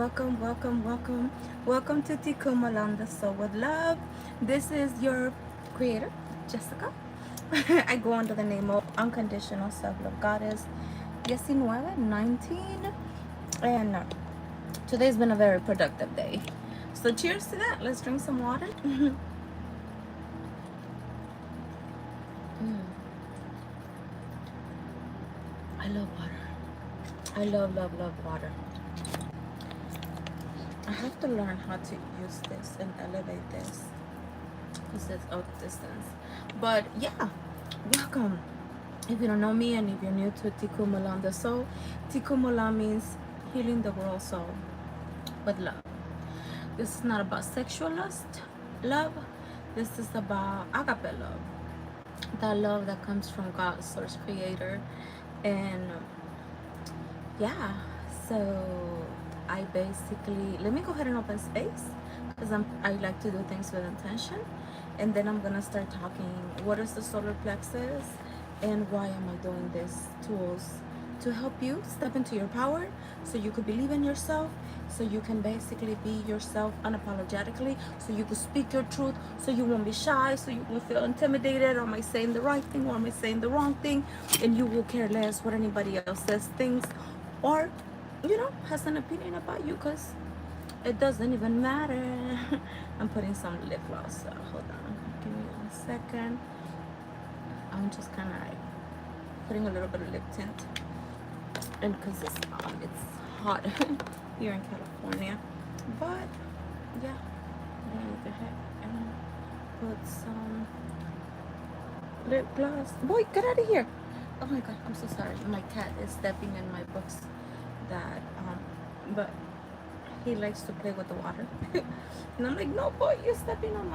welcome to Tikumalanda Soul with Love. This is your creator, Jessica. I go under the name of Unconditional Self-Love Goddess 19, and today's been a very productive day. So cheers to that. Let's drink some water. I love water. I love water. I have to learn how to use this and elevate this because it's out of distance. But yeah, welcome. If you don't know me and if you're new to Tikumalanda Soul, Tikumala means healing the world soul with love. This is not about sexual love. This is about agape love. That love that comes from God, source creator. And yeah, so I basically, let me go ahead and open space because I like to do things with intention. And then I'm gonna start talking what is the solar plexus and why am I doing this tools to help you step into your power so you could believe in yourself, so you can basically be yourself unapologetically, so you could speak your truth, so you won't be shy, so you won't feel intimidated, or am I saying the right thing or am I saying the wrong thing, and you will care less what anybody else says, things, or has an opinion about you, because it doesn't even matter. I'm putting some lip gloss, so hold on, give me 1 second. I'm just kind of like putting a little bit of lip tint, and because it's hot here in California. But yeah, I'm gonna go ahead and put some lip gloss. Boy, get out of here! Oh my god, I'm so sorry. My cat is stepping in my books. But he likes to play with the water, and I'm like, no, boy, you're stepping on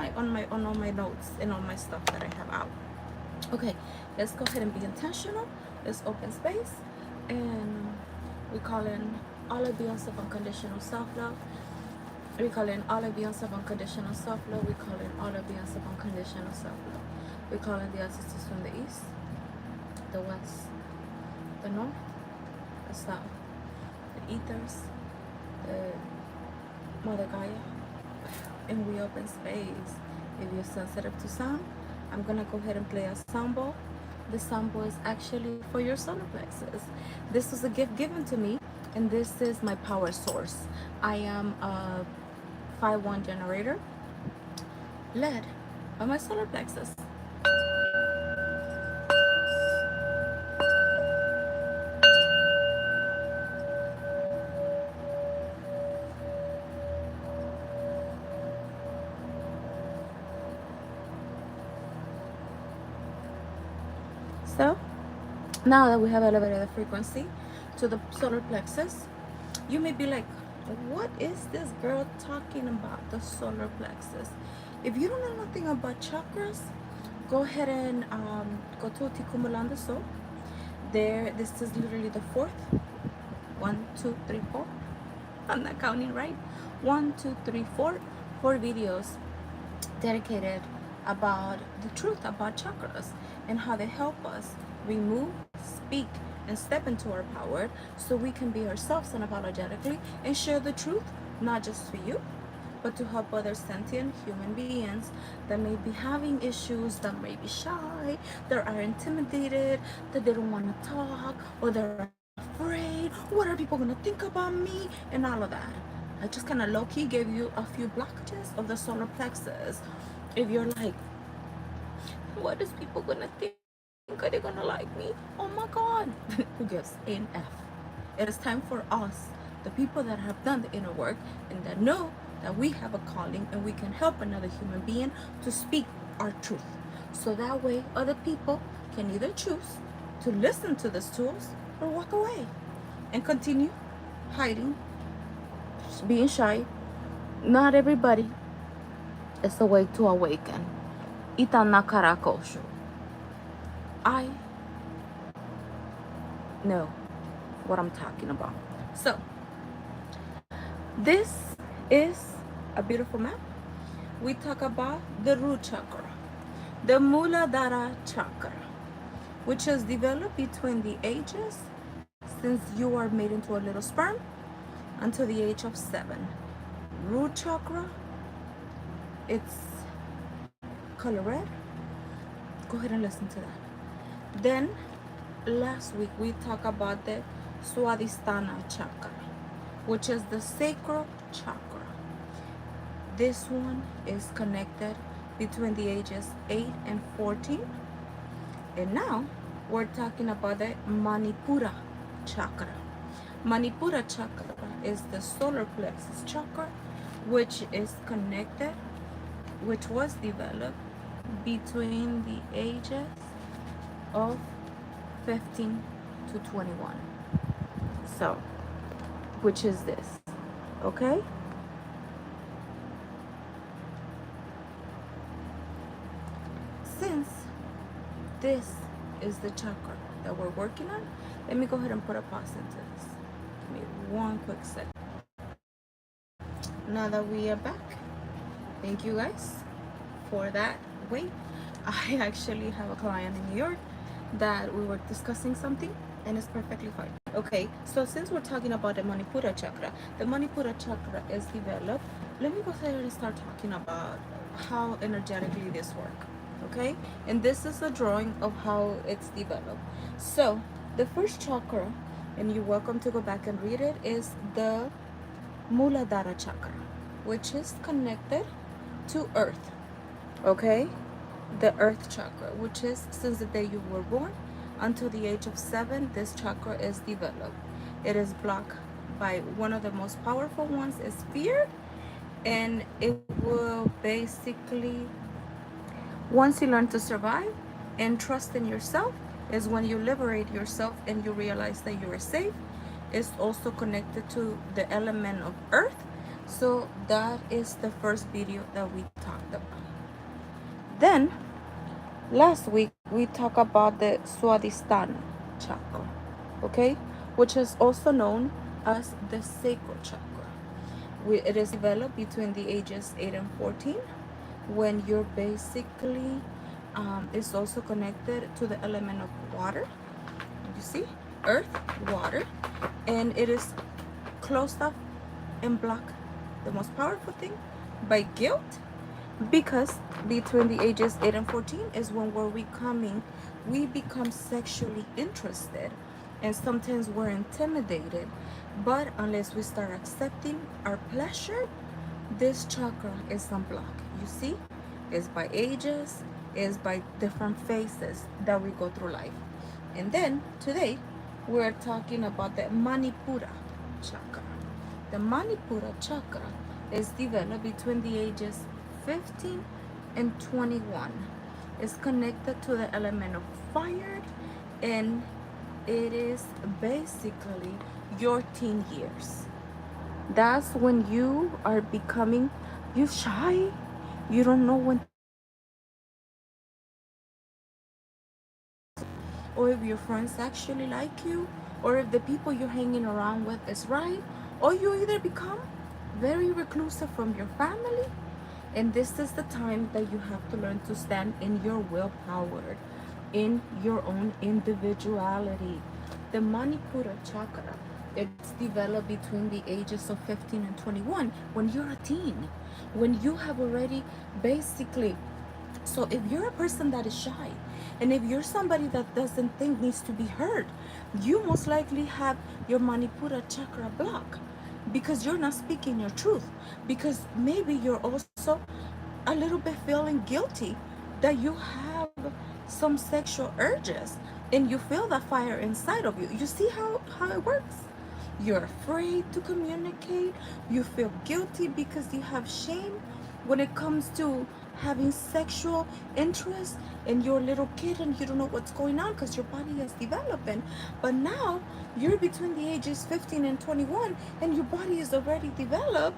all my notes and all my stuff that I have out. Okay, let's go ahead and be intentional. Let's open space, and we call in all of Beyonce of unconditional self-love. We call in all of Beyonce of unconditional self-love. We call in all of Beyonce of unconditional self-love. We call in the ancestors from the east, the west, the north, the south, the ethers, the Mother Gaia, and we open space. If you're sensitive to sound, I'm gonna go ahead and play a sound bowl. The sound bowl is actually for your solar plexus. This was a gift given to me, and this is my power source. I am a 5-1 generator led by my solar plexus. So now that we have elevated the frequency to the solar plexus, you may be like, what is this girl talking about, the solar plexus? If you don't know nothing about chakras, go ahead and go to Tikumalanda Soul. This is literally the fourth. 1, 2, 3, 4. I'm not counting right. 1, 2, 3, 4 videos dedicated about the truth about chakras and how they help us remove, speak, and step into our power so we can be ourselves unapologetically and share the truth, not just for you, but to help other sentient human beings that may be having issues, that may be shy, that are intimidated, that they don't want to talk, or they're afraid. What are people going to think about me? And all of that. I just kind of low-key gave you a few blockages of the solar plexus. If you're like, what is people going to think? Are they gonna like me? Oh my god. Who gives A and F? It is time for us, the people that have done the inner work and that know that we have a calling and we can help another human being, to speak our truth, so that way other people can either choose to listen to these tools or walk away and continue hiding, being shy. Not everybody is awake to awaken. Itanakarako. I know what I'm talking about. So this is a beautiful map. We talk about the root chakra, the Muladhara chakra, which is developed between the ages since you are made into a little sperm until the age of 7. Root chakra, it's color red. Go ahead and listen to that. Then last week we talked about the Swadhisthana chakra, which is the sacral chakra. This one is connected between the ages 8 and 14. And now we're talking about the Manipura chakra. Manipura chakra is the solar plexus chakra, which is connected, which was developed between the ages of 15 to 21. So, which is this, okay? Since this is the chakra that we're working on, let me go ahead and put a pause into this. Give me one quick second. Now that we are back, thank you guys for that wait. I actually have a client in New York that we were discussing something, and it's perfectly fine. Okay, so since we're talking about the Manipura chakra, the Manipura chakra is developed. Let me go ahead and start talking about how energetically this works. Okay, and this is a drawing of how it's developed. So the first chakra, and you're welcome to go back and read it, is the Muladhara chakra, which is connected to earth. Okay, the earth chakra, which is since the day you were born until the age of 7, this chakra is developed. It is blocked by one of the most powerful ones is fear, and it will basically, once you learn to survive and trust in yourself, is when you liberate yourself and you realize that you are safe. It's also connected to the element of earth. So that is the first video that we talked about. Then last week we talked about the Swadhisthana chakra, okay, which is also known as the sacral chakra. It is developed between the ages 8 and 14, when you're basically it's also connected to the element of water. You see, earth, water, and it is closed off and blocked, the most powerful thing, by guilt, because between the ages 8 and 14 is when we become sexually interested, and sometimes we're intimidated. But unless we start accepting our pleasure, this chakra is unblocked. You see, it's by ages, it's by different phases that we go through life. And then today we're talking about the Manipura chakra. The Manipura chakra is developed between the ages 15 and 21. It's connected to the element of fire, and it is basically your teen years. That's when you are becoming, you shy, you don't know when, or if your friends actually like you, or if the people you're hanging around with is right, or you either become very reclusive from your family. And this is the time that you have to learn to stand in your willpower, in your own individuality. The Manipura chakra, it's developed between the ages of 15 and 21, when you're a teen, when you have already basically, so if you're a person that is shy, and if you're somebody that doesn't think needs to be heard, you most likely have your Manipura chakra blocked, because you're not speaking your truth, because maybe you're also a little bit feeling guilty that you have some sexual urges, and you feel that fire inside of you. You see how it works? You're afraid to communicate, you feel guilty because you have shame when it comes to having sexual interest, and you're a little kid and you don't know what's going on because your body is developing. But now you're between the ages 15 and 21, and your body is already developed,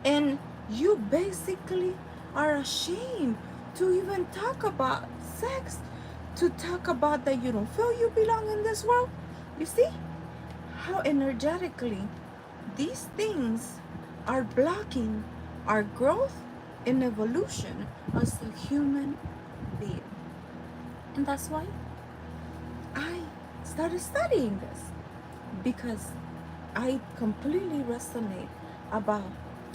and you basically are ashamed to even talk about sex, to talk about that you don't feel you belong in this world. You see how energetically these things are blocking our growth and evolution as a human being. And that's why I started studying this, because I completely resonate about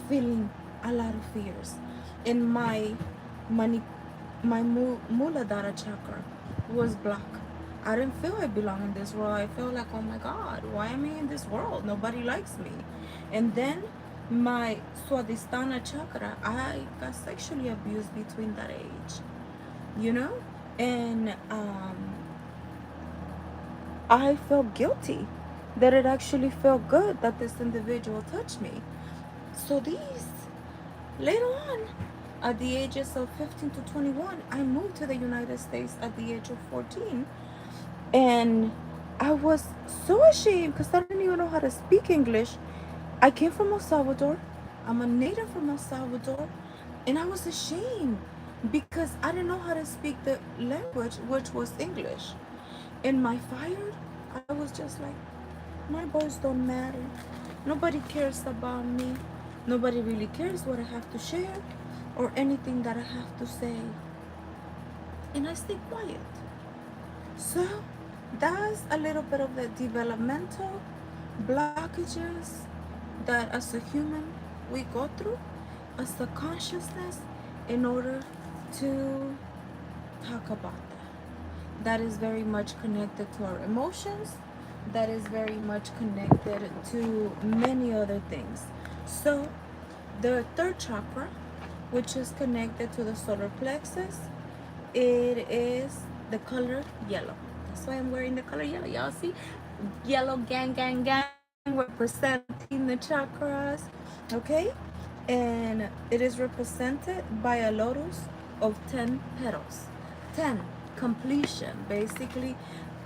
feeling a lot of fears. In money, my Muladhara chakra was blocked. I didn't feel I belong in this world. I felt like, oh my God, why am I in this world? Nobody likes me. And then my Swadhisthana chakra, I got sexually abused between that age, you know? And I felt guilty that it actually felt good that this individual touched me. So these, later on, at the ages of 15 to 21, I moved to the United States at the age of 14. And I was so ashamed because I didn't even know how to speak English. I came from El Salvador. I'm a native from El Salvador. And I was ashamed because I didn't know how to speak the language, which was English. In my fire, I was just like, my voice don't matter. Nobody cares about me. Nobody really cares what I have to share or anything that I have to say. And I stay quiet. So that's a little bit of the developmental blockages that as a human we go through as a consciousness in order to talk about that. That is very much connected to our emotions. That is very much connected to many other things. So the third chakra, which is connected to the solar plexus, it is the color yellow. That's why I'm wearing the color yellow. Y'all see? Yellow gang, gang, gang, representing the chakras. Okay? And it is represented by a lotus of 10 petals. 10, completion. Basically,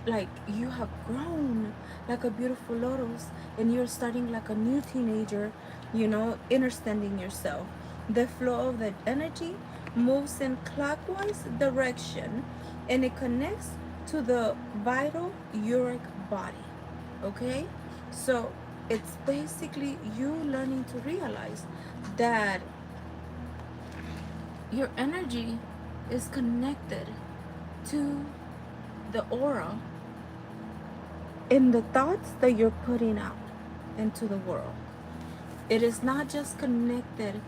like you have grown like a beautiful lotus and you're starting like a new teenager, you know, understanding yourself. The flow of the energy moves in clockwise direction and it connects to the vital uric body. Okay, so it's basically you learning to realize that your energy is connected to the aura in the thoughts that you're putting out into the world. It is not just connected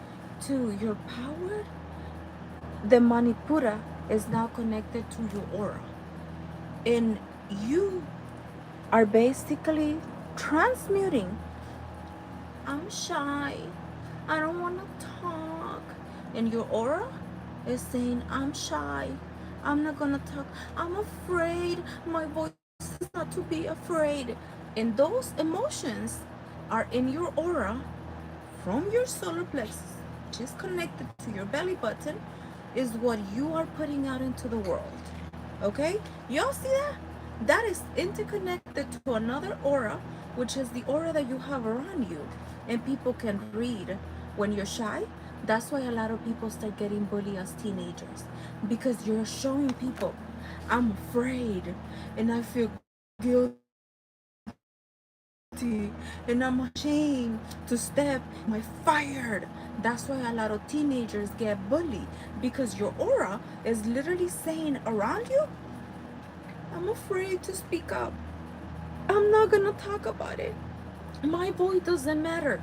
to your power. The Manipura is now connected to your aura. And you are basically transmuting, I'm shy, I don't want to talk. And your aura is saying, I'm shy, I'm not going to talk, I'm afraid, my voice is not to be afraid. And those emotions are in your aura from your solar plexus, which is connected to your belly button, is what you are putting out into the world. Okay? Y'all see that? That is interconnected to another aura, which is the aura that you have around you. And people can read when you're shy. That's why a lot of people start getting bullied as teenagers. Because you're showing people, I'm afraid and I feel guilty and I'm ashamed to step my fired. That's why a lot of teenagers get bullied, because your aura is literally saying around you, I'm afraid to speak up, I'm not gonna talk about it, my voice doesn't matter.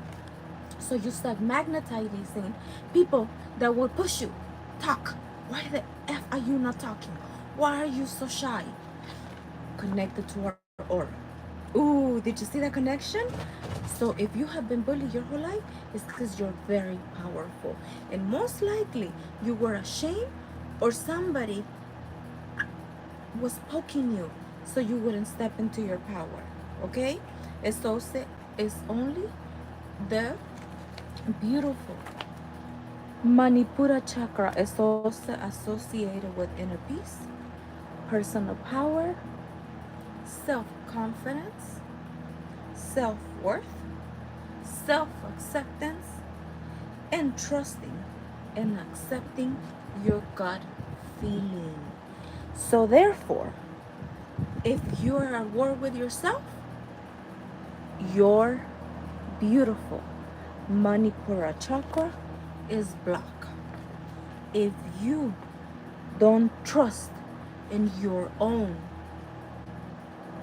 So you start magnetizing people that will push you. Talk. Why the F are you not talking? Why are you so shy? Connected to our aura. Ooh, did you see that connection? So if you have been bullied your whole life, it's because you're very powerful. And most likely you were ashamed or somebody was poking you so you wouldn't step into your power. Okay? It's only the beautiful Manipura chakra is also associated with inner peace, personal power, self-confidence, self-worth, self-acceptance, and trusting and accepting your gut feeling. So therefore, if you are at war with yourself, your beautiful Manipura chakra is blocked. If you don't trust in your own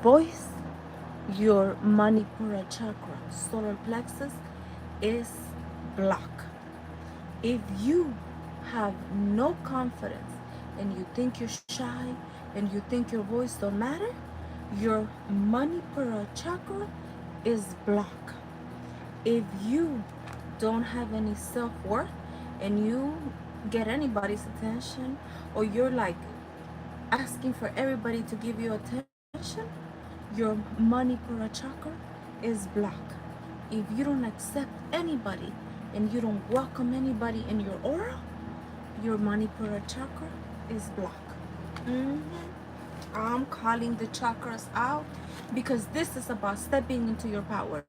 voice, your Manipura chakra, solar plexus, is blocked. If you have no confidence and you think you're shy and you think your voice don't matter, your Manipura chakra is blocked. If you don't have any self-worth and you get anybody's attention, or you're like asking for everybody to give you attention, your Manipura chakra is blocked. If you don't accept anybody and you don't welcome anybody in your aura, your Manipura chakra is blocked. I'm calling the chakras out because this is about stepping into your power.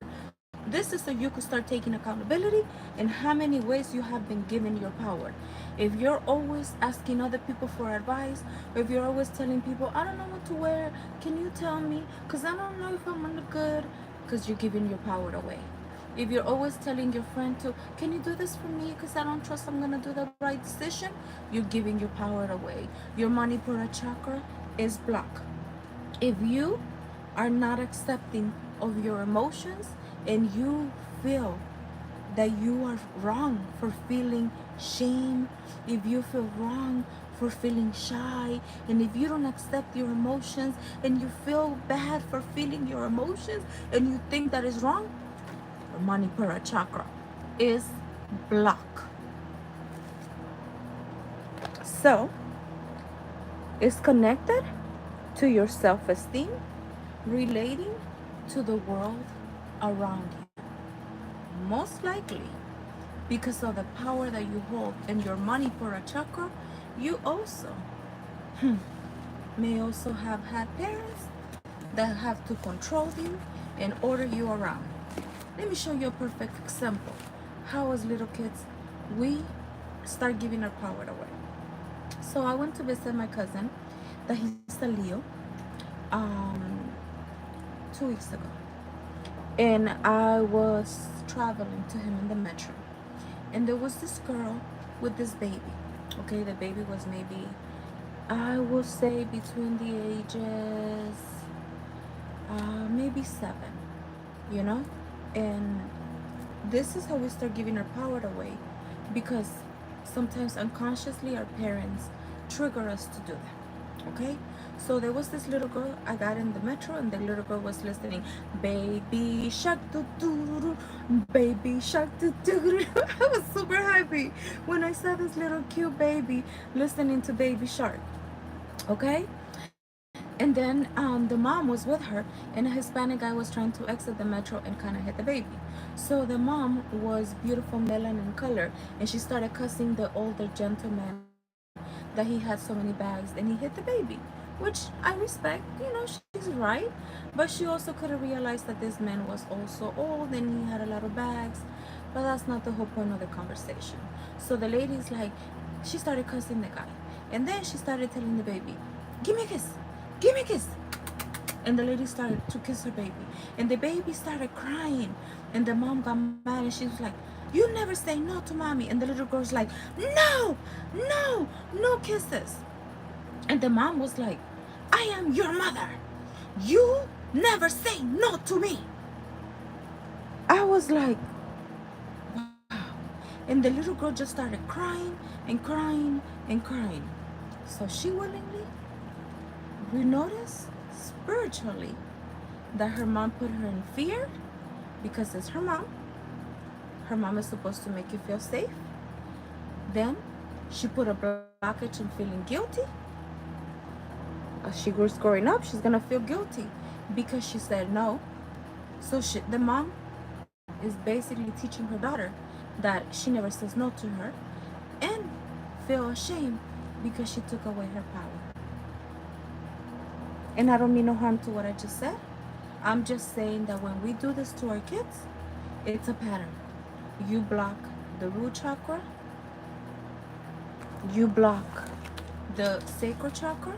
This is so you could start taking accountability and how many ways you have been given your power. If you're always asking other people for advice, or if you're always telling people, I don't know what to wear, can you tell me? Because I don't know if I'm gonna look good, because you're giving your power away. If you're always telling your friend to, can you do this for me because I don't trust I'm gonna do the right decision, you're giving your power away. Your Manipura chakra is blocked. If you are not accepting of your emotions and you feel that you are wrong for feeling shame, if you feel wrong for feeling shy, and if you don't accept your emotions and you feel bad for feeling your emotions and you think that is wrong, your Manipura chakra is blocked. So it's connected to your self-esteem, relating to the world around you. Most likely, because of the power that you hold in your Manipura chakra, you also may also have had parents that have to control you and order you around. Let me show you a perfect example. How as little kids, we start giving our power away. So I went to visit my cousin that he's a Leo, um, 2 weeks ago. And I was traveling to him in the metro. And there was this girl with this baby. Okay, the baby was maybe, I would say between the ages, maybe 7, you know? And this is how we start giving our power away, because sometimes unconsciously our parents trigger us to do that. Okay, so there was this little girl. I got in the metro and the little girl was listening, baby shark doo doo doo, baby shark doo doo doo. I was super happy when I saw this little cute baby listening to baby shark. Okay, and then the mom was with her, and a Hispanic guy was trying to exit the metro and kind of hit the baby. So the mom was beautiful melanin color, and she started cussing the older gentleman that he had so many bags and he hit the baby, which I respect. You know, she's right, but she also could have realized that this man was also old and he had a lot of bags, but that's not the whole point of the conversation. So the lady's like, she started cussing the guy, and then she started telling the baby, give me a kiss, give me a kiss. And the lady started to kiss her baby, and the baby started crying, and the mom got mad and she was like, you never say no to mommy. And the little girl's like, no, no, no kisses. And the mom was like, I am your mother, you never say no to me. I was like, wow. And the little girl just started crying and crying and crying. So she willingly, we noticed spiritually that her mom put her in fear, because it's her mom. Her mom is supposed to make you feel safe. Then she put a blockage in feeling guilty. As she grows growing up, she's gonna feel guilty because she said no. So the mom is basically teaching her daughter that she never says no to her, and feel ashamed because she took away her power. And I don't mean no harm to what I just said. I'm just saying that when we do this to our kids, it's a pattern. You block the root chakra, you block the sacral chakra,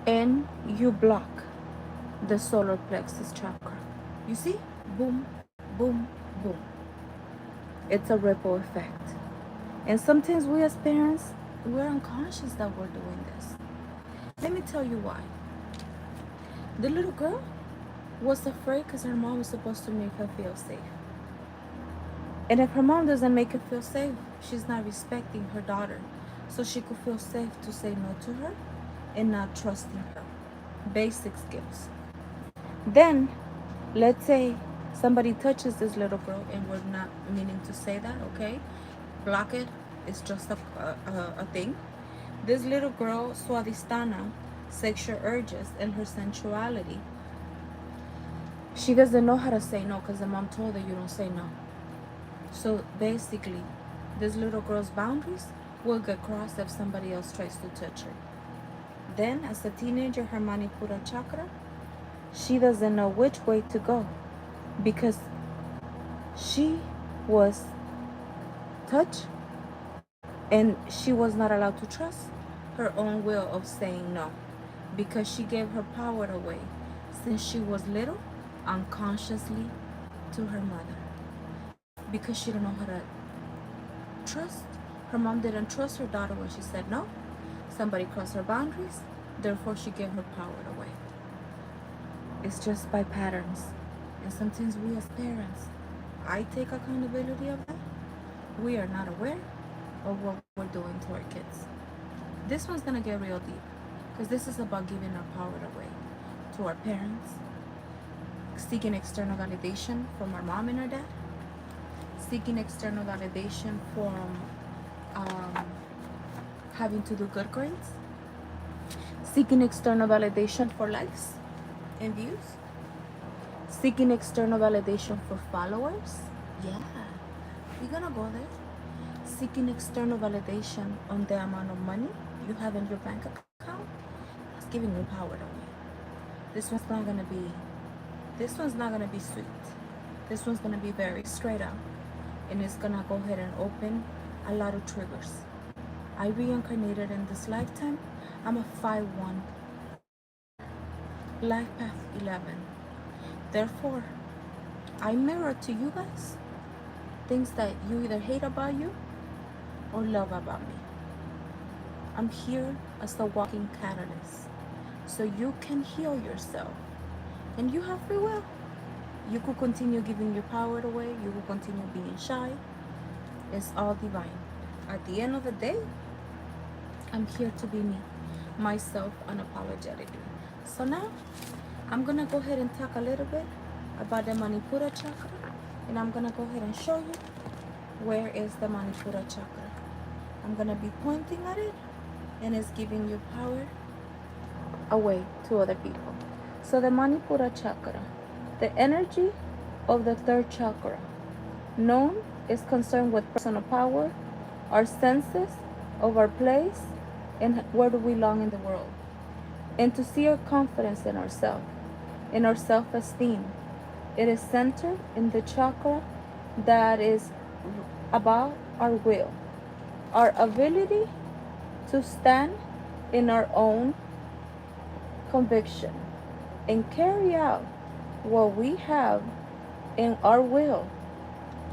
and you block the solar plexus chakra. You see? Boom, boom, boom. It's a ripple effect. And sometimes we as parents, we're unconscious that we're doing this. Let me tell you why. The little girl was afraid because her mom was supposed to make her feel safe. And if her mom doesn't make her feel safe, she's not respecting her daughter. So she could feel safe to say no to her and not trusting her. Basic skills. Then, let's say somebody touches this little girl, and we're not meaning to say that, okay? Block it. It's just a thing. This little girl, Swadhisthana, sexual urges and her sensuality, she doesn't know how to say no because the mom told her you don't say no. So basically, this little girl's boundaries will get crossed if somebody else tries to touch her. Then, as a teenager, her Manipura chakra, she doesn't know which way to go because she was touched and she was not allowed to trust her own will of saying no because she gave her power away since she was little, unconsciously, to her mother because she didn't know how to trust. Her mom didn't trust her daughter when she said no. Somebody crossed her boundaries, therefore she gave her power away. It's just by patterns. And sometimes we as parents, I take accountability of that. We are not aware of what we're doing to our kids. This one's gonna get real deep because this is about giving our power away to our parents, seeking external validation from our mom and our dad, seeking external validation from having to do good grades, seeking external validation for likes and views, seeking external validation for followers. Yeah, we're gonna go there. Seeking external validation on the amount of money you have in your bank account. That's giving you power away. This one's not gonna be sweet. This one's gonna be very straight up, and it's gonna go ahead and open a lot of triggers. I reincarnated in this lifetime. I'm a 5-1, life path 11. Therefore, I mirror to you guys things that you either hate about you or love about me. I'm here as the walking catalyst, so you can heal yourself, and you have free will. You could continue giving your power away. You will continue being shy. It's all divine. At the end of the day, I'm here to be me, myself, unapologetically. So now, I'm gonna go ahead and talk a little bit about the Manipura chakra, and I'm gonna go ahead and show you where is the Manipura chakra. I'm gonna be pointing at it, and it's giving you power away to other people. So the Manipura chakra, the energy of the third chakra, known is concerned with personal power, our senses of our place, and where do we belong in the world, and to see our confidence in ourselves, in our self-esteem. It is centered in the chakra that is about our will, our ability to stand in our own conviction and carry out what we have in our will,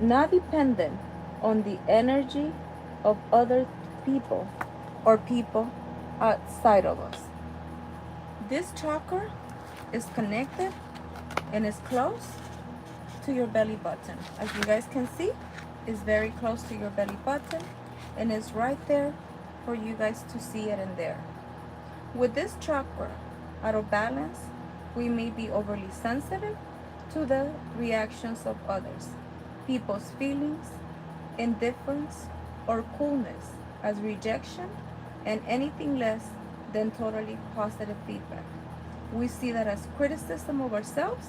not dependent on the energy of other people or people outside of us. This chakra is connected and is close to your belly button. As you guys can see, it's very close to your belly button, and it's right there for you guys to see it in there. With this chakra out of balance, we may be overly sensitive to the reactions of others, people's feelings, indifference, or coolness as rejection and anything less than totally positive feedback. We see that as criticism of ourselves,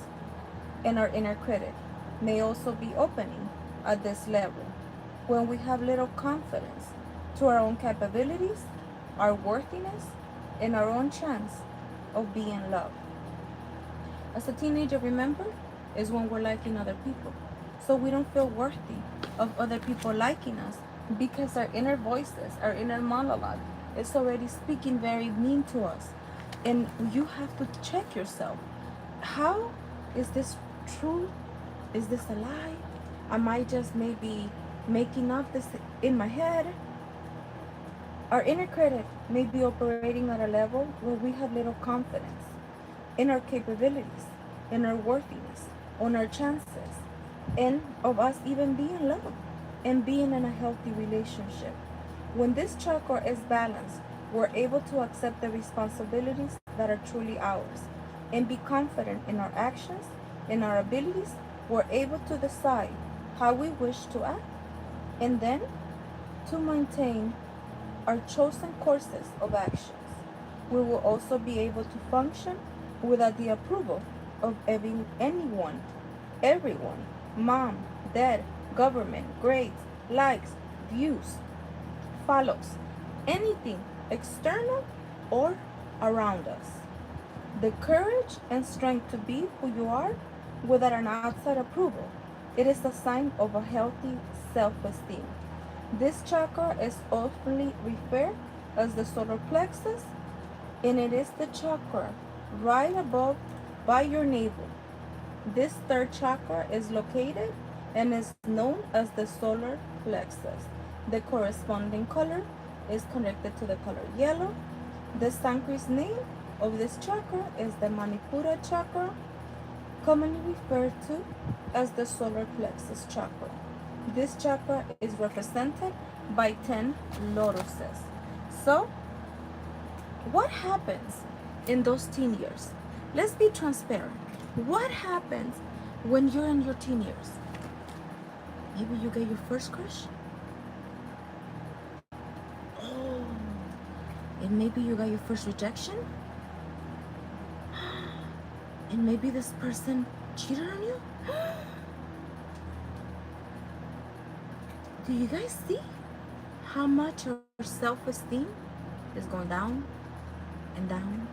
and our inner critic may also be opening at this level when we have little confidence to our own capabilities, our worthiness, and our own chance of being loved. As a teenager, remember, is when we're liking other people. So we don't feel worthy of other people liking us because our inner voices, our inner monologue is already speaking very mean to us. And you have to check yourself. How is this true? Is this a lie? Am I just maybe making up this in my head? Our inner critic may be operating at a level where we have little confidence. in our capabilities, in our worthiness, on our chances, and of us even being loved and being in a healthy relationship. When this chakra is balanced, we're able to accept the responsibilities that are truly ours and be confident in our actions, in our abilities. We're able to decide how we wish to act and then to maintain our chosen courses of actions. We will also be able to function without the approval of anyone, everyone, mom, dad, government, grades, likes, views, follows, anything external or around us. The courage and strength to be who you are without an outside approval. It is a sign of a healthy self-esteem. This chakra is often referred as the solar plexus, and it is the chakra right above by your navel. This third chakra is located and is known as the solar plexus. The corresponding color is connected to the color yellow. The Sanskrit name of this chakra is the Manipura chakra, commonly referred to as the solar plexus chakra. This chakra is represented by 10 lotuses. So, what happens in those teen years? Let's be transparent. What happens when you're in your teen years? Maybe you get your first crush. Oh, and maybe you got your first rejection. And maybe this person cheated on you. Do you guys see how much your self-esteem is going down and down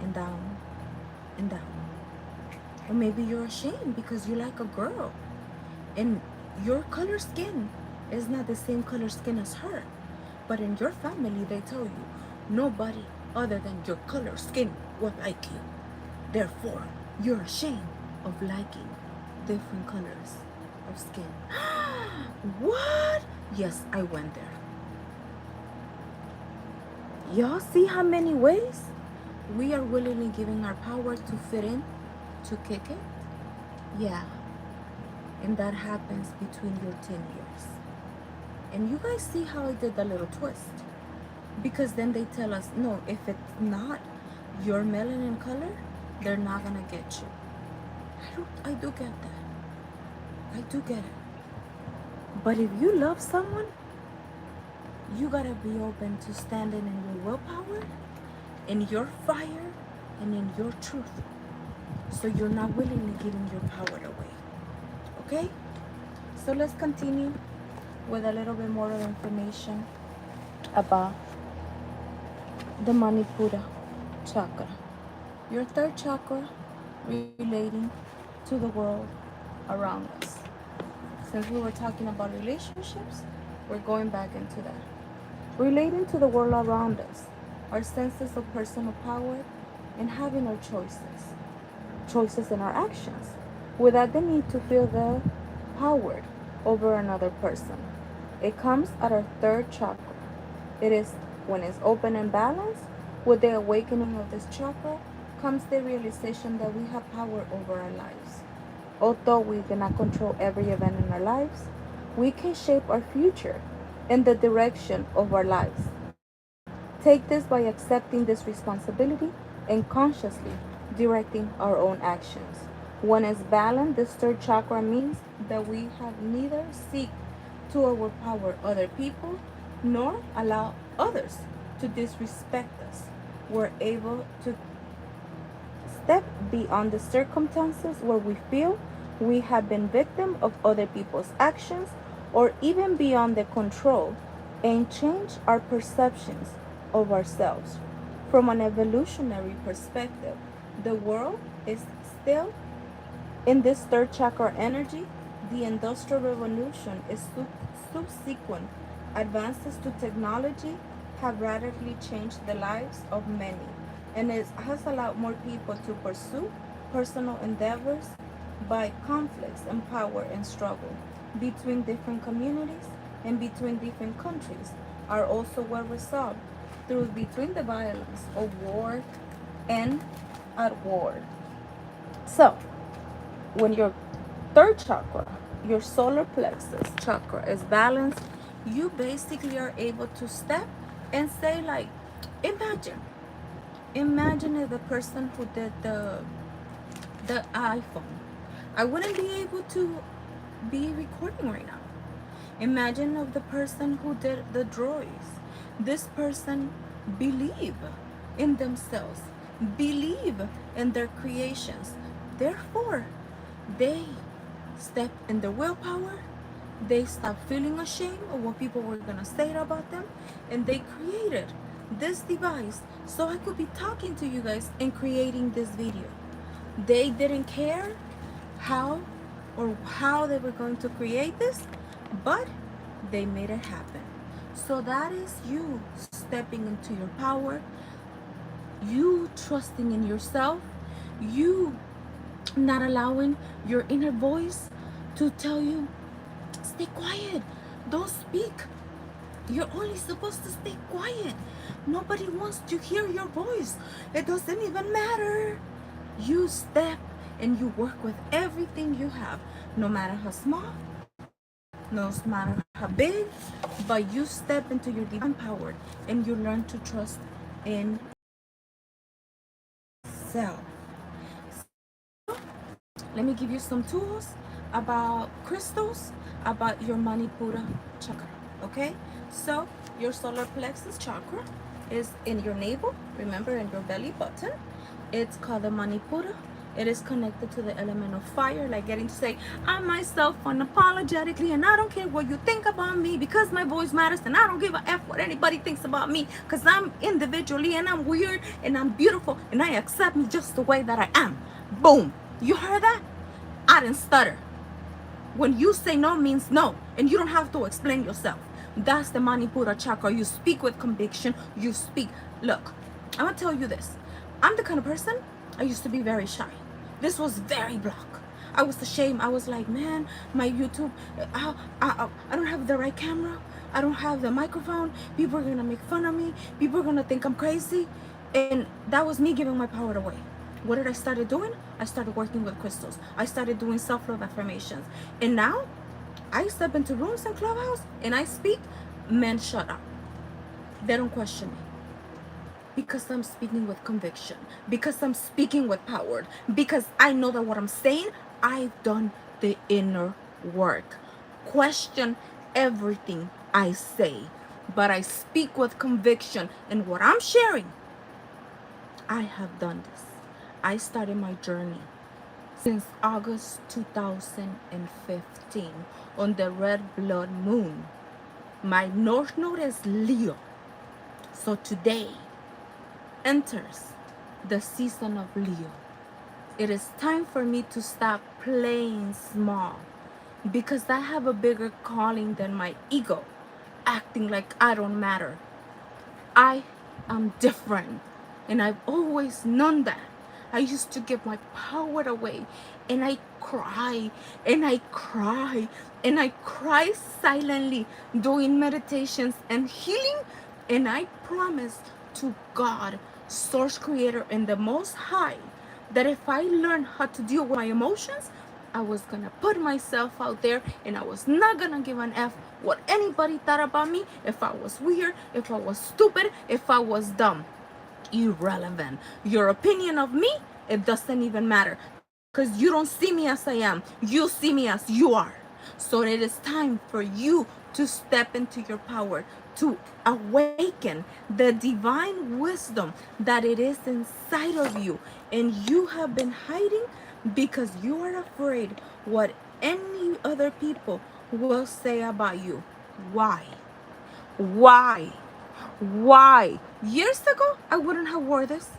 and down and down? Or maybe you're ashamed because you like a girl and your color skin is not the same color skin as her. But in your family, they tell you nobody other than your color skin will like you. Therefore, you're ashamed of liking different colors of skin. What? Yes, I went there. Y'all see how many ways we are willingly giving our power to fit in, to kick it? Yeah. And that happens between your 10 years. And you guys see how I did the little twist? Because then they tell us, no, if it's not your melanin color, they're not gonna get you. I do get that. I do get it. But if you love someone, you gotta be open to standing in your willpower, in your fire, and in your truth. So you're not willingly giving your power away. Okay? So let's continue with a little bit more of information about the Manipura chakra. Your third chakra relating to the world around us. Since we were talking about relationships, we're going back into that. Relating to the world around us, our senses of personal power, and having our choices in our actions, without the need to feel the power over another person. It comes at our third chakra. It is when it's open and balanced. With the awakening of this chakra comes the realization that we have power over our lives. Although we cannot control every event in our lives, we can shape our future and the direction of our lives. Take this by accepting this responsibility and consciously directing our own actions. When it's balanced, this third chakra means that we have neither seek to overpower other people nor allow others to disrespect us. We're able to step beyond the circumstances where we feel we have been victim of other people's actions, or even beyond the control, and change our perceptions of ourselves. From an evolutionary perspective, the world is still in this third chakra energy. The Industrial Revolution is subsequent advances to technology have radically changed the lives of many, and it has allowed more people to pursue personal endeavors by conflicts and power and struggle between different communities and between different countries are also well resolved through between the violence of war and at war. So, when your third chakra, your solar plexus chakra, is balanced, you basically are able to step and say, like, imagine if the person who did the iPhone, I wouldn't be able to be recording right now. Imagine of the person who did the drawings. This person believe in themselves, believe in their creations. Therefore, they step in their willpower. They stop feeling ashamed of what people were gonna say about them, and they created this device so I could be talking to you guys and creating this video. They didn't care how they were going to create this, but they made it happen. So that is you stepping into your power, you trusting in yourself, you not allowing your inner voice to tell you, stay quiet, don't speak. You're only supposed to stay quiet. Nobody wants to hear your voice. It doesn't even matter. You step and you work with everything you have, no matter how small, no matter how big, but you step into your divine power and you learn to trust in self. Let me give you some tools about crystals, about your Manipura chakra, okay? So your solar plexus chakra is in your navel, remember, in your belly button. It's called the Manipura. It is connected to the element of fire, like getting to say, I myself unapologetically, and I don't care what you think about me because my voice matters, and I don't give a F what anybody thinks about me because I'm individually and I'm weird and I'm beautiful and I accept me just the way that I am. Boom. You heard that? I didn't stutter. When you say no means no, and you don't have to explain yourself. That's the Manipura chakra. You speak with conviction. You speak. Look, I'm gonna tell you this. I'm the kind of person, I used to be very shy. This was very block. I was ashamed. I was like, man, my YouTube, I don't have the right camera. I don't have the microphone. People are gonna make fun of me. People are gonna think I'm crazy. And that was me giving my power away. What did I started doing? I started working with crystals. I started doing self-love affirmations. And now I step into rooms and clubhouse and I speak, men shut up. They don't question me. Because I'm speaking with conviction. Because I'm speaking with power. Because I know that what I'm saying, I've done the inner work. Question everything I say. But I speak with conviction. And what I'm sharing, I have done this. I started my journey since August 2015 on the red blood moon. My north node is Leo. So today enters the season of Leo. It is time for me to stop playing small because I have a bigger calling than my ego, acting like I don't matter. I am different, and I've always known that. I used to give my power away, and I cry, and I cry, and I cry silently doing meditations and healing, and I promise to God, Source Creator, and the Most High, that if I learn how to deal with my emotions, I was gonna put myself out there and I was not gonna give an F what anybody thought about me, if I was weird, if I was stupid, if I was dumb. Irrelevant. Your opinion of me, it doesn't even matter because you don't see me as I am. You see me as you are. So it is time for you to step into your power, to awaken the divine wisdom that it is inside of you, and you have been hiding because you are afraid what any other people will say about you. Why? Why? Why? Years ago, I wouldn't have wore this.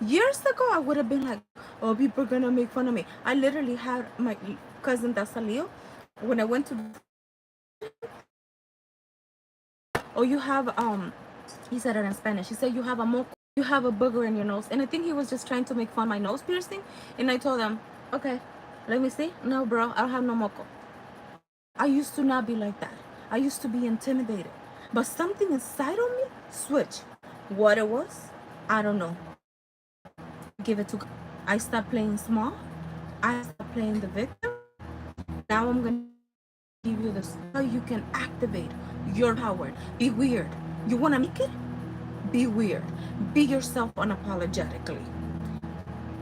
Years ago, I would have been like, oh, people are gonna make fun of me. I literally had my cousin Dasalio. When I went to, oh, you have, he said it in Spanish. He said, you have a moco, you have a booger in your nose. And I think he was just trying to make fun of my nose piercing. And I told him, okay, let me see. No, bro, I don't have no moco. I used to not be like that. I used to be intimidated. But something inside of me switched. What it was, I don't know. Give it to God. I stopped playing small. I stopped playing the victim. Now I'm going to give you this how you can activate your power. Be weird. You want to make it? Be weird. Be yourself unapologetically.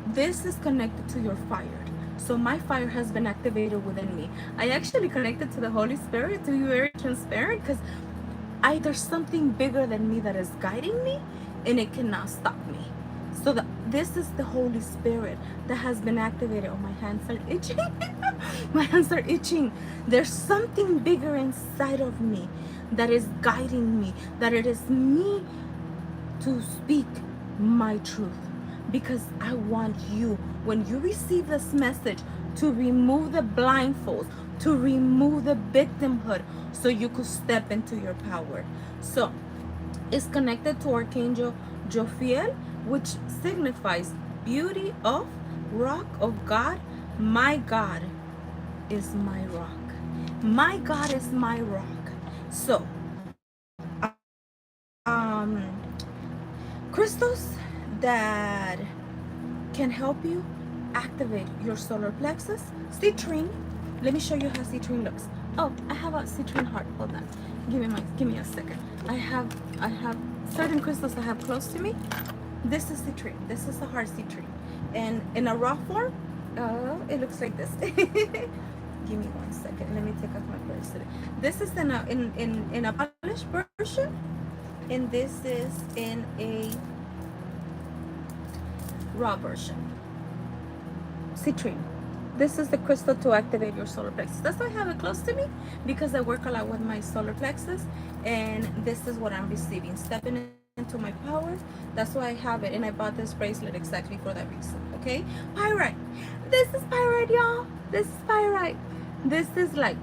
This is connected to your fire. So my fire has been activated within me. I actually connected to the Holy Spirit to be very transparent, because there's something bigger than me that is guiding me, and it cannot stop me. So this is the Holy Spirit that has been activated. Oh, my hands are itching. My hands are itching. There's something bigger inside of me that is guiding me, that it is me to speak my truth. Because I want you, when you receive this message, to remove the blindfolds, to remove the victimhood, so you could step into your power. So it's connected to Archangel Jophiel, which signifies beauty of rock of God. My God is my rock. My God is my rock. So crystals that can help you activate your solar plexus. Citrine. Let me show you how citrine looks. Oh, I have a citrine heart. Hold on. Give me a second. I have certain crystals I have close to me. This is citrine. This is a hard citrine. And in a raw form, it looks like this. Give me 1 second. Let me take off my bracelet. This is in a polished version, and this is in a raw version. Citrine. This is the crystal to activate your solar plexus. That's why I have it close to me, because I work a lot with my solar plexus, and this is what I'm receiving, stepping into my power. That's why I have it, and I bought this bracelet exactly for that reason. Okay, pyrite. This is pyrite, y'all. This is pyrite. This is like,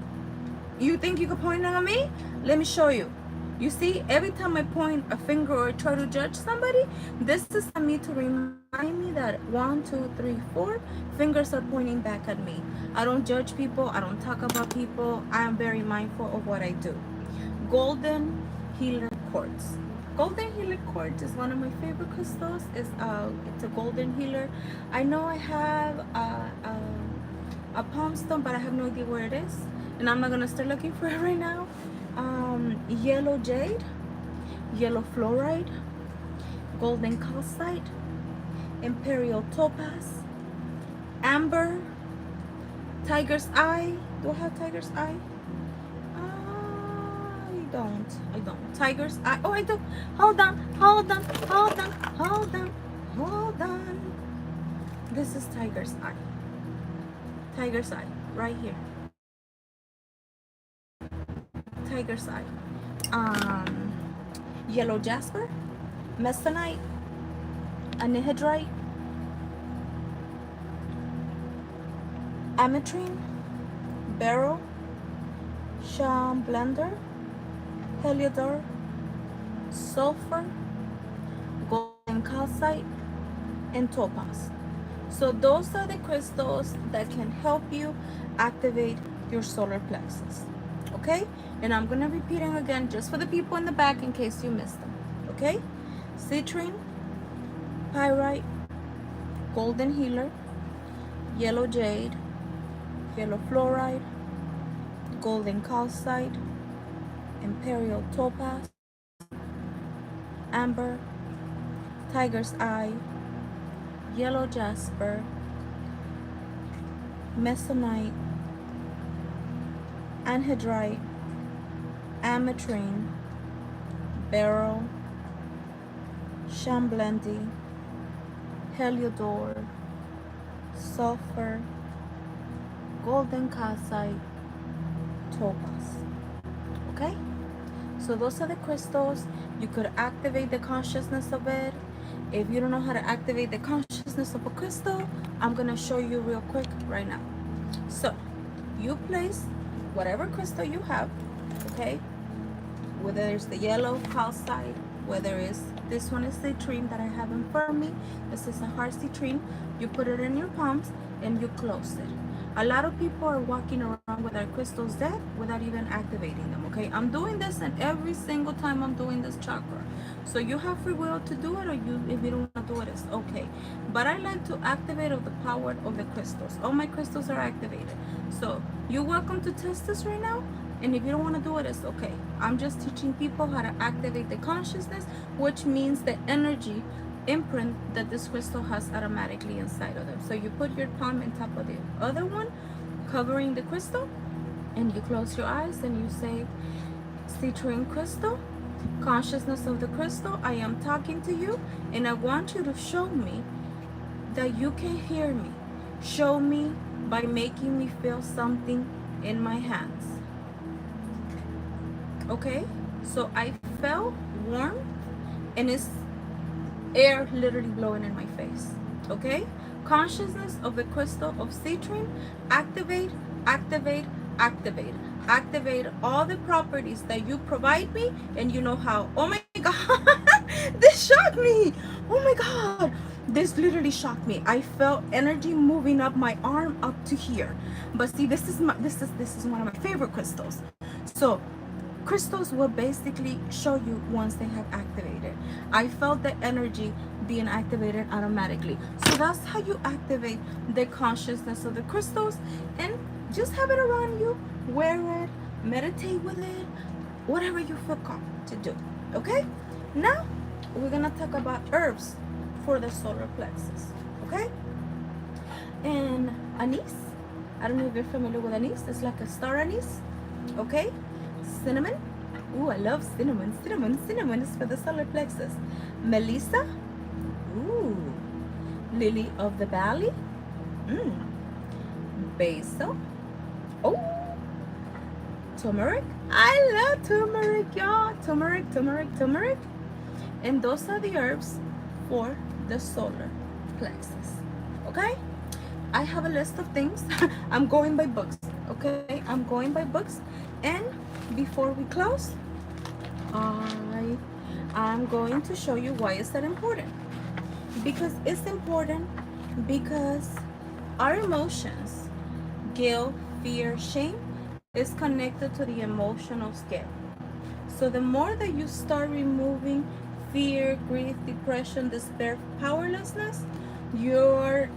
you think you could point it on me? Let me show you. You see, every time I point a finger or try to judge somebody, this is for me to remind me that 1, 2, 3, 4 fingers are pointing back at me. I don't judge people. I don't talk about people. I am very mindful of what I do. Golden healer quartz. Golden healer quartz is one of my favorite crystals. It's a golden healer. I know I have a palm stone, but I have no idea where it is, and I'm not gonna start looking for it right now. Yellow jade, yellow fluoride, golden calcite, imperial topaz, amber, tiger's eye. Do I have tiger's eye? I don't. Tiger's eye. Oh, I do. Hold on. This is tiger's eye. Tiger's eye, right here. Tiger's eye. Yellow jasper, mesonite, anhydrite, ametrine, beryl, chamblender, heliodor, sulfur, golden calcite, and topaz. So those are the crystals that can help you activate your solar plexus. Okay, and I'm gonna repeat them again just for the people in the back in case you missed them. Okay, citrine, pyrite, golden healer, yellow jade, yellow fluoride, golden calcite, imperial topaz, amber, tiger's eye, yellow jasper, mesonite, anhydrite, ametrine, beryl, chamblendy, heliodor, sulfur, golden calcite, topaz. Okay, so those are the crystals. You could activate the consciousness of it. If you don't know how to activate the consciousness of a crystal, I'm gonna show you real quick right now. So you place whatever crystal you have, okay, whether it's the yellow calcite, whether it's this one is citrine that I have in front of me, this is a hard citrine. You put it in your palms and you close it. A lot of people are walking around with their crystals dead without even activating them. Okay, I'm doing this, and every single time I'm doing this chakra, so you have free will to do it, or if you don't want to do it, it's okay. But I like to activate of the power of the crystals. All my crystals are activated, so you're welcome to test this right now. And if you don't want to do it, it's okay. I'm just teaching people how to activate the consciousness, which means the energy imprint that this crystal has automatically inside of them. So you put your palm on top of the other one, covering the crystal, and you close your eyes and you say, citrine crystal, consciousness of the crystal, I am talking to you, and I want you to show me that you can hear me. Show me by making me feel something in my hands. Okay, so I felt warm, and it's air literally blowing in my face. Okay, consciousness of the crystal of citrine, activate, activate, activate, activate all the properties that you provide me, and you know how. Oh my god, this shocked me. Oh my god, this literally shocked me. I felt energy moving up my arm up to here. But see, this is one of my favorite crystals. So crystals will basically show you once they have activated. I felt the energy being activated automatically. So that's how you activate the consciousness of the crystals, and just have it around you, wear it, meditate with it, whatever you feel called to do. Okay, now we're gonna talk about herbs for the solar plexus. Okay, and anise, I don't know if you're familiar with anise. It's like a star anise. Okay, cinnamon. Ooh, I love cinnamon. Cinnamon is for the solar plexus. Melissa. Ooh, lily of the valley. Basil. Oh, turmeric. I love turmeric, y'all. Turmeric. And those are the herbs for the solar plexus. Okay, I have a list of things. I'm going by books. Okay, I'm going by books. And before we close, I'm going to show you why is that important. Because it's important because our emotions, guilt, fear, shame, is connected to the emotional scale. So the more that you start removing fear, grief, depression, despair, powerlessness, you're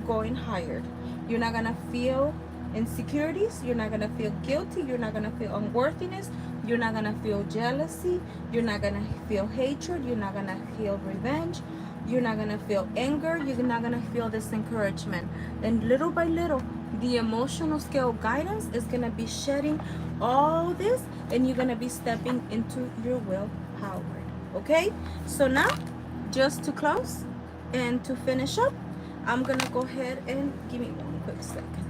going higher. You're not gonna feel insecurities, you're not gonna feel guilty, you're not gonna feel unworthiness, you're not gonna feel jealousy, you're not gonna feel hatred, you're not gonna feel revenge, you're not gonna feel anger, you're not gonna feel discouragement. And little by little, the emotional scale guidance is gonna be shedding all this, and you're gonna be stepping into your willpower. Okay, so now just to close and to finish up, I'm gonna go ahead and give me one quick second.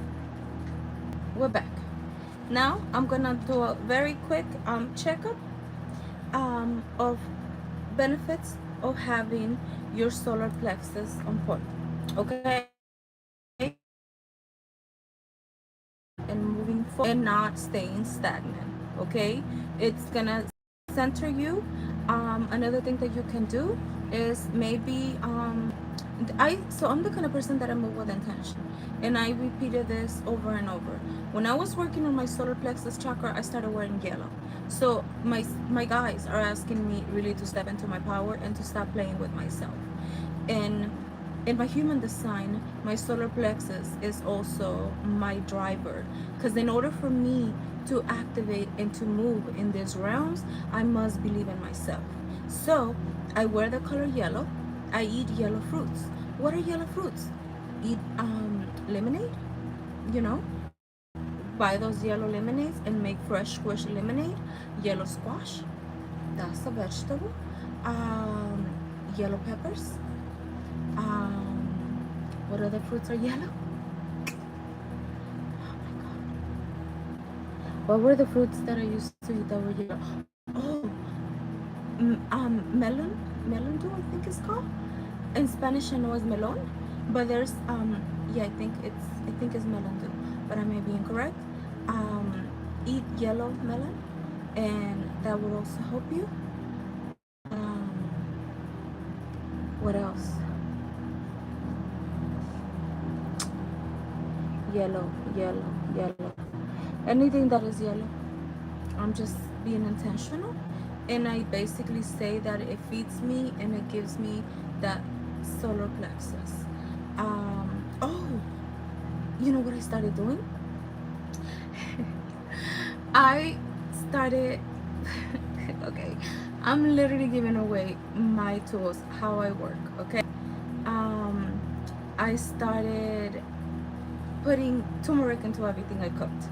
We're back. Now I'm gonna do a very quick checkup of benefits of having your solar plexus on point. Okay, and moving forward and not staying stagnant. Okay, it's gonna center you. Another thing that you can do is maybe I'm the kind of person that I move with intention, and I repeated this over and over. When I was working on my solar plexus chakra, I started wearing yellow. So my guys are asking me really to step into my power and to stop playing with myself. And in my human design, my solar plexus is also my driver, because in order for me to activate and to move in these realms, I must believe in myself. So I wear the color yellow. I eat yellow fruits. What are yellow fruits? Eat lemonade, you know, buy those yellow lemonades and make fresh squished lemonade. Yellow squash, that's a vegetable. Yellow peppers. What other fruits are yellow? Oh my god. What were the fruits that I used to eat that were yellow? Oh, melon do I think it's called. In Spanish I know it's melon, but there's yeah, I think it's melon too, but I may be incorrect. Eat yellow melon, and that will also help you. What else? yellow, yellow, yellow. Anything that is yellow, I'm just being intentional. And I basically say that it feeds me and it gives me that solar plexus. Oh, you know what I started doing? I started, okay, I'm literally giving away my tools, how I work, okay? Um, I started putting turmeric into everything I cooked.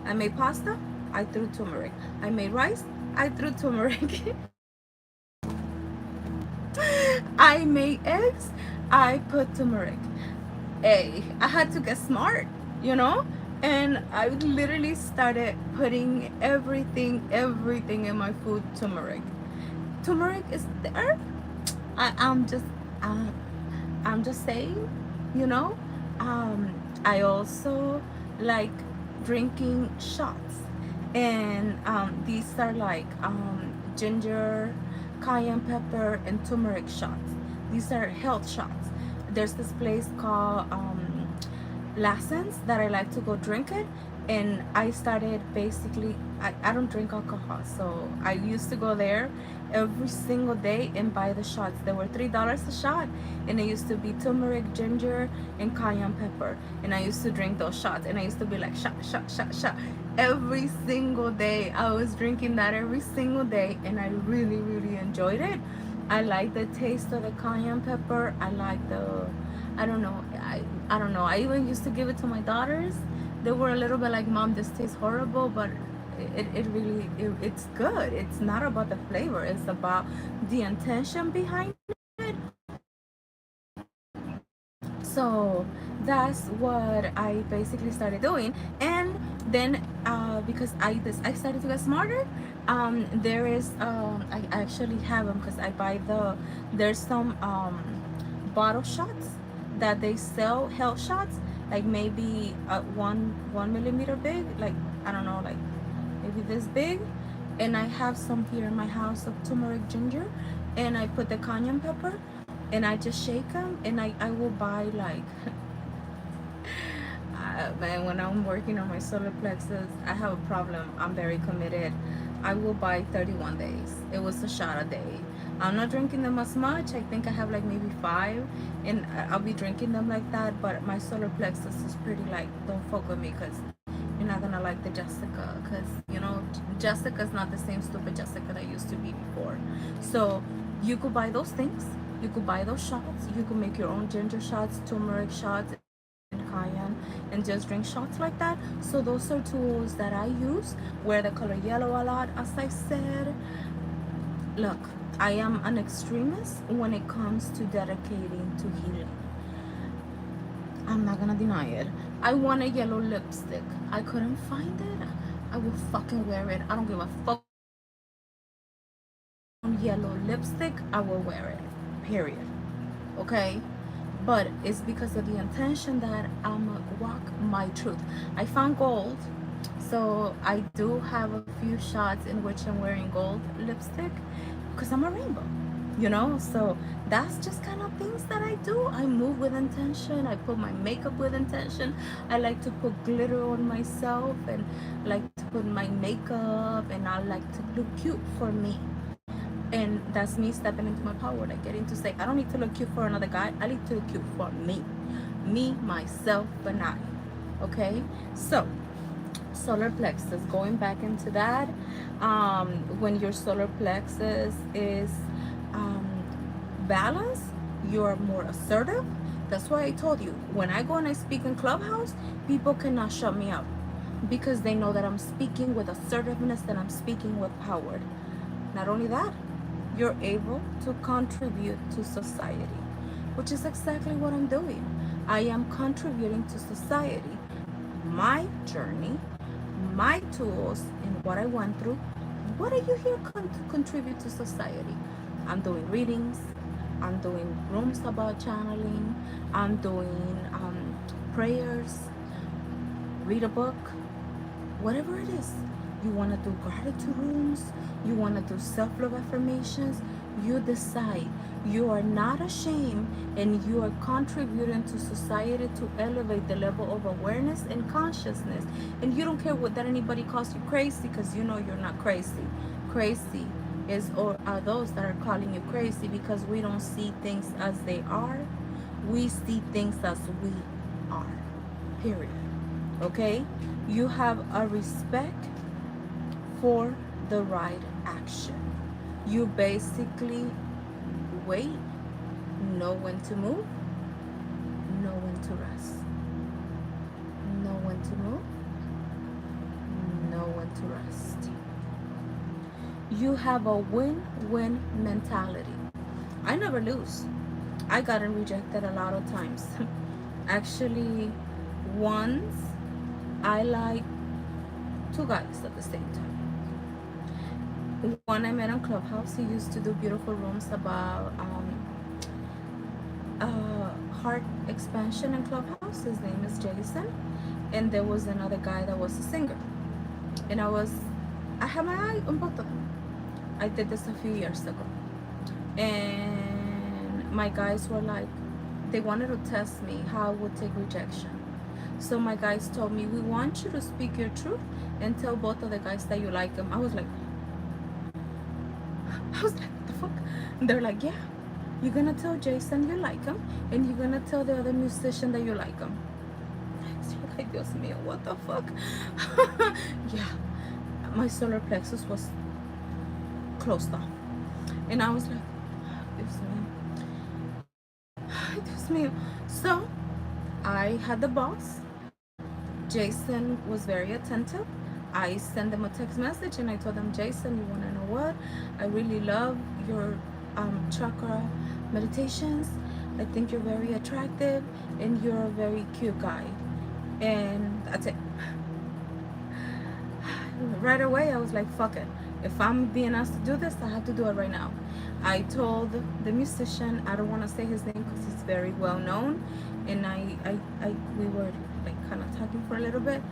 I made pasta, I threw turmeric. I made rice, I threw turmeric. I made eggs, I put turmeric. Hey, I had to get smart, you know? And I literally started putting everything in my food turmeric. Turmeric is there. I, I'm just, uh, I'm just saying, you know. I also like drinking shots, and these are like ginger, cayenne pepper, and turmeric shots. These are health shots. There's this place called Lassens that I like to go drink it, and I started basically I don't drink alcohol, so I used to go there every single day and buy the shots. They were $3 a shot, and it used to be turmeric, ginger, and cayenne pepper, and I used to drink those shots, and I used to be like shot, shot, shot, shot every single day. I was drinking that every single day, and I really enjoyed it. I like the taste of the cayenne pepper. I like the, I don't know, I don't know. I even used to give it to my daughters. They were a little bit like, Mom, this tastes horrible, but it's good. It's not about the flavor. It's about the intention behind it. So that's what I basically started doing. And then because I started to get smarter, there is I actually have them because I buy there's some bottle shots that they sell, health shots, like maybe 1 millimeter big, like I don't know, like maybe this big. And I have some here in my house of turmeric, ginger, and I put the cayenne pepper, and I just shake them. And I will buy like man, when I'm working on my solar plexus, I have a problem. I'm very committed. I will buy 31 days. It was a shot a day. I'm not drinking them as much. I think I have like maybe 5, and I'll be drinking them like that. But my solar plexus is pretty like, don't fuck with me, because you're not gonna like the Jessica, because you know Jessica's not the same stupid Jessica that used to be before. So you could buy those things. You could buy those shots. You could make your own ginger shots, turmeric shots, cayenne, and just drink shots like that. So those are tools that I use. Wear the color yellow a lot, as I said. Look, I am an extremist when it comes to dedicating to healing. I'm not gonna deny it. I want a yellow lipstick. I couldn't find it. I will fucking wear it. I don't give a fuck. Yellow lipstick, I will wear it, period. Okay, but it's because of the intention that I'm walk my truth. I found gold, so I do have a few shots in which I'm wearing gold lipstick because I'm a rainbow, you know. So that's just kind of things that I do. I move with intention. I put my makeup with intention. I like to put glitter on myself, and like to put my makeup, and I like to look cute for me. And that's me stepping into my power, like getting to say, I don't need to look cute for another guy. I need to look cute for me, myself, and I. Okay, so solar plexus, going back into that, when your solar plexus is balanced, you're more assertive. That's why I told you, when I go and I speak in Clubhouse, people cannot shut me up, because they know that I'm speaking with assertiveness, that I'm speaking with power. Not only that, you're able to contribute to society, which is exactly what I'm doing. I am contributing to society, my journey, my tools, and what I went through. What are you here to contribute to society? I'm doing readings, I'm doing rooms about channeling, I'm doing prayers, read a book, whatever it is. You want to do gratitude rooms, you want to do self-love affirmations, You decide. You are not ashamed, and you are contributing to society to elevate the level of awareness and consciousness. And you don't care what that anybody calls you crazy, because you know you're not crazy. Crazy is, or are those that are calling you crazy, because we don't see things as they are. We see things as we are. Period. Okay? You have a respect for the right action. You basically wait, know when to move, know when to rest, know when to move, know when to rest. You have a win-win mentality. I never lose. I gotten rejected a lot of times. Actually, once I like two guys at the same time. One I met on Clubhouse. He used to do beautiful rooms about heart expansion in Clubhouse. His name is Jason. And there was another guy that was a singer. And I had my eye on both of them. I did this a few years ago. And my guys were like, they wanted to test me how I would take rejection. So my guys told me, we want you to speak your truth and tell both of the guys that you like them. I was like, what the fuck? And they're like, yeah, you're gonna tell Jason you like him, and you're gonna tell the other musician that you like him. So like, Dios mío, what the fuck? Yeah, my solar plexus was closed off. And I was like, Dios mío. Dios mío. So I had the boss. Jason was very attentive. I sent them a text message and I told them, Jason, you want to know what? I really love your chakra meditations. I think you're very attractive and you're a very cute guy. And that's it. Right away, I was like, fuck it. If I'm being asked to do this, I have to do it right now. I told the musician, I don't want to say his name because he's very well known. And we were like kind of talking for a little bit.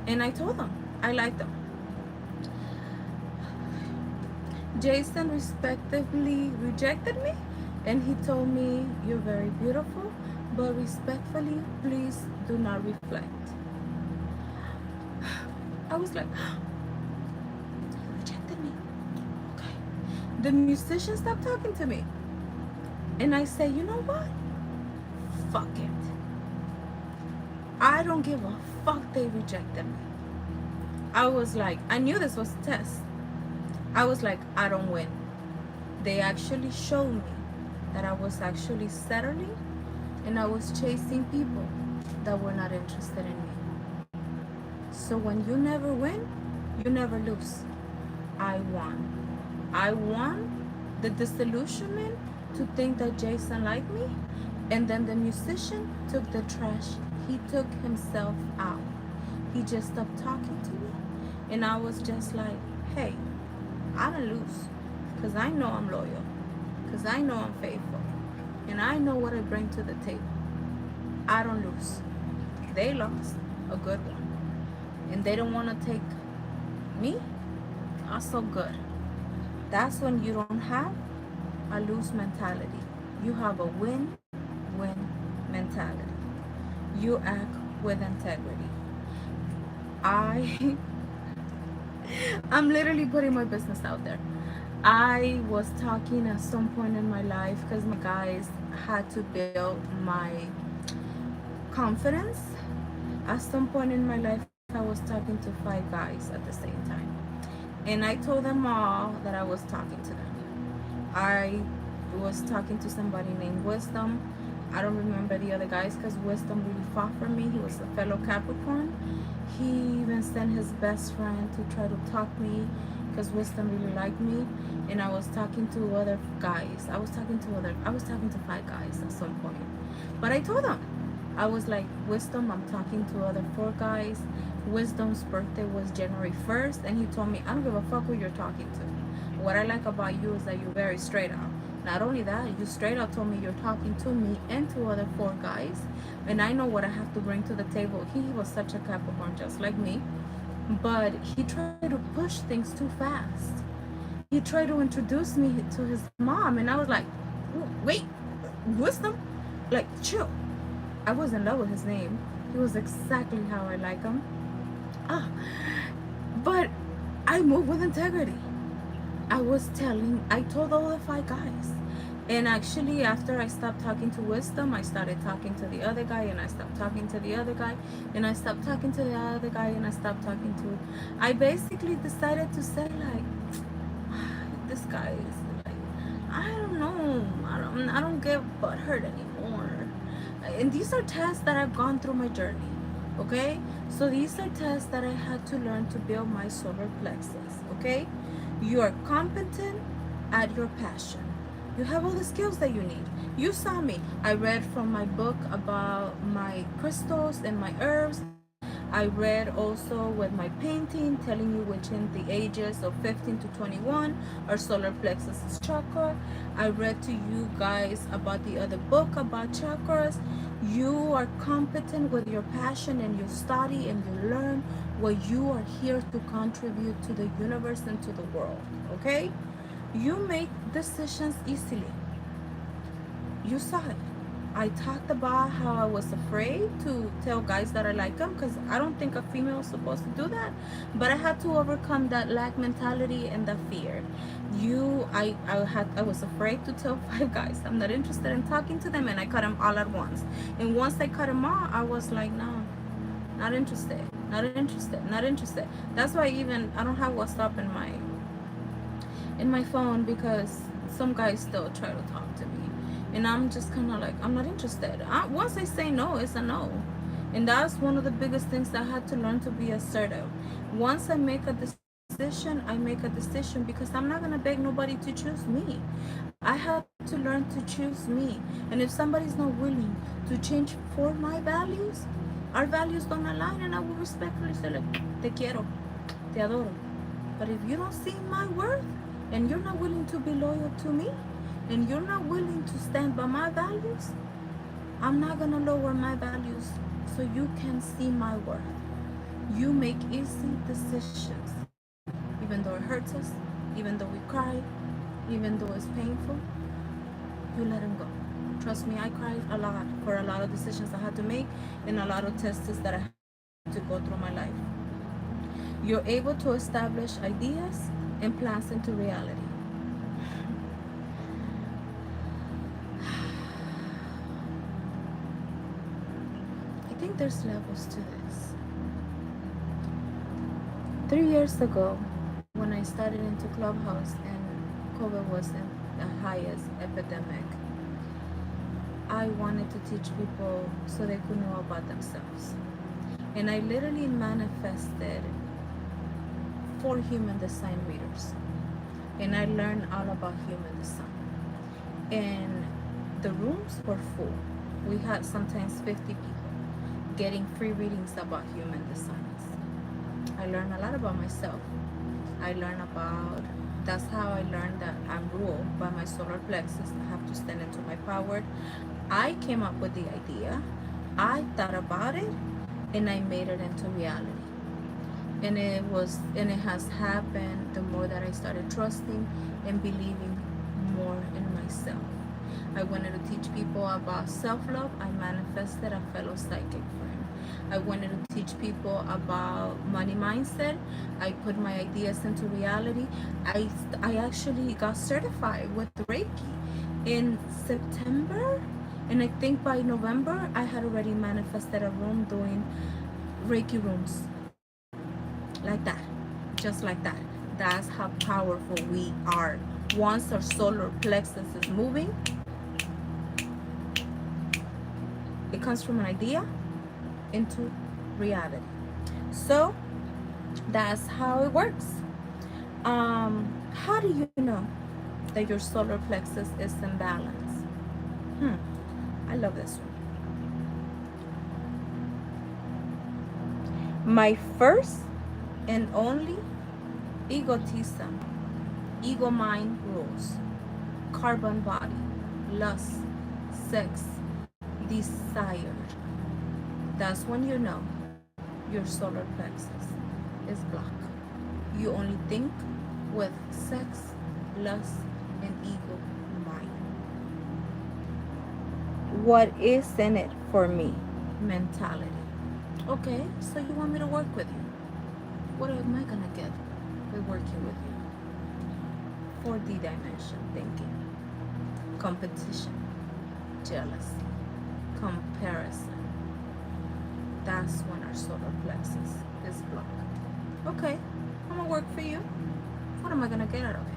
And I told him I liked them. Jason respectively rejected me, and he told me, you're very beautiful, but respectfully, please do not reflect. I was like, he rejected me. Okay. The musician stopped talking to me. And I said, you know what? Fuck it. I don't give a fuck they rejected me. I was like, I knew this was a test. I was like, I don't win. They actually showed me that I was actually settling and I was chasing people that were not interested in me. So when you never win, you never lose. I won. I won the disillusionment to think that Jason liked me, and then the musician took the trash. He took himself out. He just stopped talking to me, and I was just like, hey, I don't lose, because I know I'm loyal, because I know I'm faithful, and I know what I bring to the table. I don't lose. They lost a good one, and they don't want to take me. Not so good. That's when you don't have a lose mentality. You have a win-win mentality. You act with integrity. I'm literally putting my business out there. I was talking at some point in my life because my guys had to build my confidence. At some point in my life, I was talking to 5 guys at the same time. And I told them all that I was talking to them. I was talking to somebody named Wisdom. I don't remember the other guys because Wisdom really fought for me. He was a fellow Capricorn. He even sent his best friend to try to talk me because Wisdom really liked me. And I was talking to other guys. I was talking to 5 guys at some point. But I told them, I was like, Wisdom, I'm talking to other 4 guys. Wisdom's birthday was January 1st, and he told me, I don't give a fuck who you're talking to. What I like about you is that you're very straight out. Not only that, you straight out told me you're talking to me and to other 4 guys, and I know what I have to bring to the table. He was such a Capricorn, just like me, but he tried to push things too fast. he tried to introduce me to his mom, and I was like, wait, wisdom? Like, chill. I was in love with his name. He was exactly how I like him. Ah, but I move with integrity. I told all the 5 guys. And actually, after I stopped talking to Wisdom, I started talking to the other guy, and I stopped talking to the other guy, and I stopped talking to the other guy, and I stopped talking to. I basically decided to say, like, this guy is like, I don't know, I don't get butthurt anymore. And these are tests that I've gone through my journey. Okay, so these are tests that I had to learn to build my solar plexus. Okay, you are competent at your passion. You have all the skills that you need. You saw me. I read from my book about my crystals and my herbs. I read also with my painting telling you which in the ages of 15 to 21 our solar plexus is chakra. I read to you guys about the other book about chakras. You are competent with your passion, and you study and you learn what you are here to contribute to the universe and to the world. Okay? You make decisions easily. You saw it. I talked about how I was afraid to tell guys that I like them, because I don't think a female is supposed to do that. But I had to overcome that lack mentality and that fear. I was afraid to tell 5 guys I'm not interested in talking to them, and I cut them all at once. And once I cut them all, I was like, no, not interested, not interested, not interested. That's why even I don't have WhatsApp in my phone, because some guys still try to talk to me, and I'm just kind of like, I'm not interested. Once I say no, it's a no. And that's one of the biggest things that I had to learn, to be assertive. Once I make a decision, I make a decision, because I'm not gonna beg nobody to choose me. I had to learn to choose me. And if somebody's not willing to change for my values, our values don't align, and I will respectfully say, like, te quiero, te adoro. But if you don't see my worth, and you're not willing to be loyal to me, and you're not willing to stand by my values, I'm not gonna lower my values so you can see my worth. You make easy decisions, even though it hurts us, even though we cry, even though it's painful. You let them go. Trust me, I cried a lot for a lot of decisions I had to make, and a lot of tests that I had to go through my life. You're able to establish ideas and plans into reality. I think there's levels to this. 3 years ago, when I started into Clubhouse and COVID was in the highest epidemic, I wanted to teach people so they could know about themselves. And I literally manifested 4 human design readers, and I learned all about human design. And the rooms were full. We had sometimes 50 people getting free readings about human designs. I learned a lot about myself. That's how I learned that I'm ruled by my solar plexus. I have to stand into my power. I came up with the idea, I thought about it, and I made it into reality. And it has happened the more that I started trusting and believing more in myself. I wanted to teach people about self-love. I manifested a fellow psychic friend. I wanted to teach people about money mindset. I put my ideas into reality. I actually got certified with REIKI in September, and I think by November I had already manifested a room doing REIKI rooms. Like that, just like that. That's how powerful we are. Once our solar plexus is moving, it comes from an idea into reality. So that's how it works. How do you know that your solar plexus is in balance? I love this one. My first and only egotism, ego mind rules, carbon body, lust, sex, desire. That's when you know your solar plexus is blocked. You only think with sex lust, and ego mind. What is in it for me? Mentality. Okay, so you want me to work with you. What am I gonna get by working with you? 4D dimension thinking. Competition. Jealousy. Comparison. That's when our solar plexus is blocked. Okay, I'm gonna work for you. What am I gonna get out of it?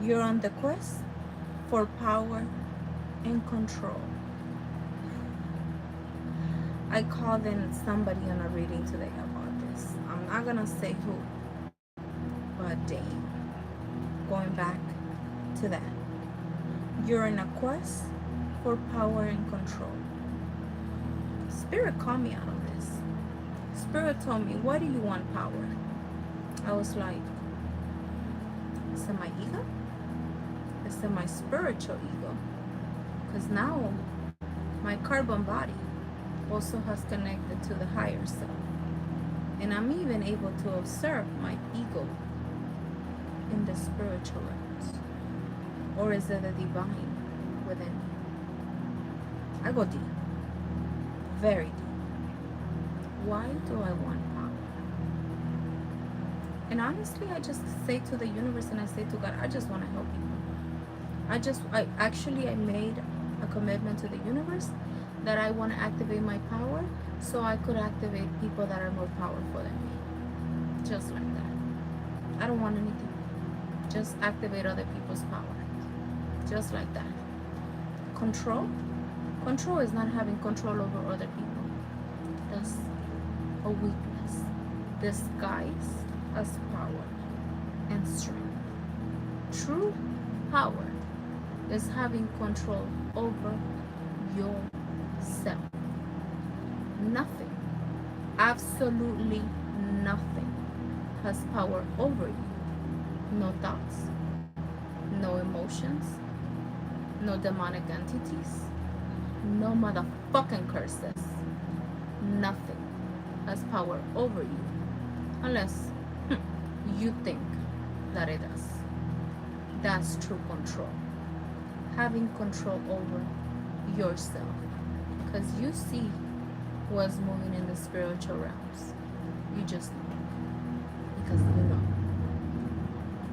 You're on the quest for power and control. I called in somebody on a reading today about this. I'm not gonna say who, but damn. Going back to that. You're in a quest for power and control. Spirit called me out on this. Spirit told me, why do you want power? I was like, is it my ego? Is it my spiritual ego? Because now my carbon body also has connected to the higher self. And I'm even able to observe my ego in the spiritual realms. Or is it the divine within me? I go deep. Very deep. Why do I want power? And honestly, I just say to the universe and I say to God, I just want to help people. I made a commitment to the universe that I want to activate my power so I could activate people that are more powerful than me. Just like that. I don't want anything. Just activate other people's power. Just like that. Control? Control is not having control over other people. That's a weakness disguised as power and strength. True power is having control over yourself. Nothing, absolutely nothing has power over you. No thoughts, no emotions, no demonic entities, no motherfucking curses. Nothing has power over you unless you think that it does. That's true control. Having control over yourself. Because you see what's moving in the spiritual realms. You just know. Because you know.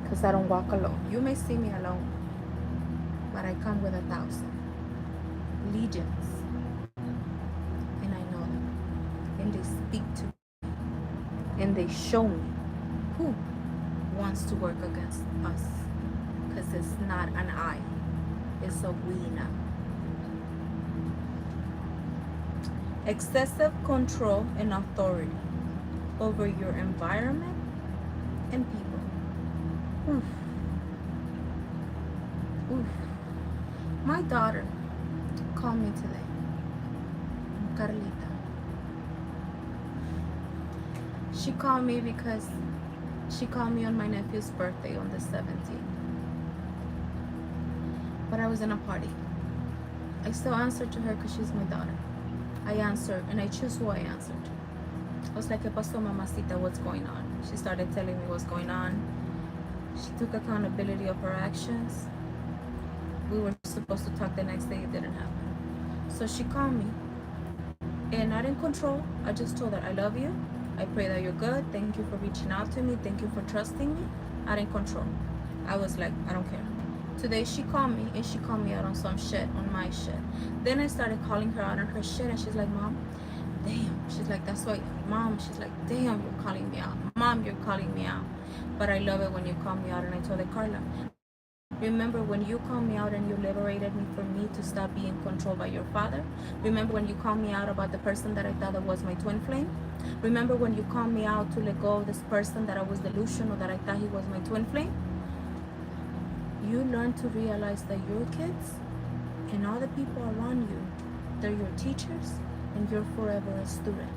Because I don't walk alone. You may see me alone, but I come with 1,000 legions. And I know them. And they speak to me. And they show me who wants to work against us. Because it's not an I. It's a we now. Excessive control and authority over your environment and people. Oof. Oof. My daughter called me today. Carlita. She called me because she called me on my nephew's birthday on the 17th. But I was in a party. I still answered to her because she's my daughter. I answered, and I choose who I answered. I was like, ¿Qué pasó, mamacita? What's going on? She started telling me what's going on. She took accountability of her actions. We were supposed to talk the next day. It didn't happen. So she called me. And I didn't control. I just told her, I love you. I pray that you're good. Thank you for reaching out to me. Thank you for trusting me. I didn't control. I was like, I don't care. Today she called me and she called me out on some shit, on my shit. Then I started calling her out on her shit and she's like, Mom, damn. She's like, that's why, Mom, she's like, damn, you're calling me out. Mom, you're calling me out. But I love it when you call me out. And I told her, Carla, remember when you called me out and you liberated me for me to stop being controlled by your father? Remember when you called me out about the person that I thought that was my twin flame? Remember when you called me out to let go of this person that I was delusional, that I thought he was my twin flame? You learn to realize that your kids and all the people around you, they're your teachers and you're forever a student.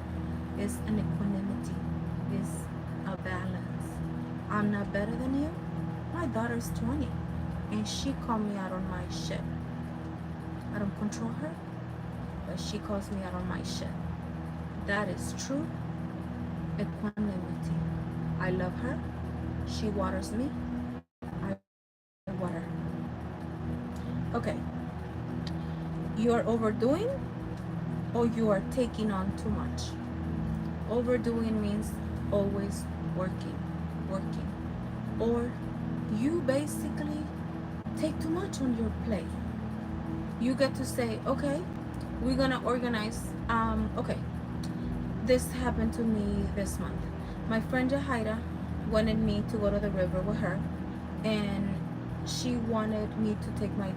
It's an equanimity. It's a balance. I'm not better than you. My daughter's 20 and she called me out on my shit. I don't control her, but she calls me out on my shit. That is true equanimity. I love her She waters me, I water her. Okay, you are overdoing or you are taking on too much. Overdoing means always working, working. Or you basically take too much on your plate. You get to say, okay, we're gonna organize. Okay, this happened to me this month. My friend Jahaira wanted me to go to the river with her, and she wanted me to take my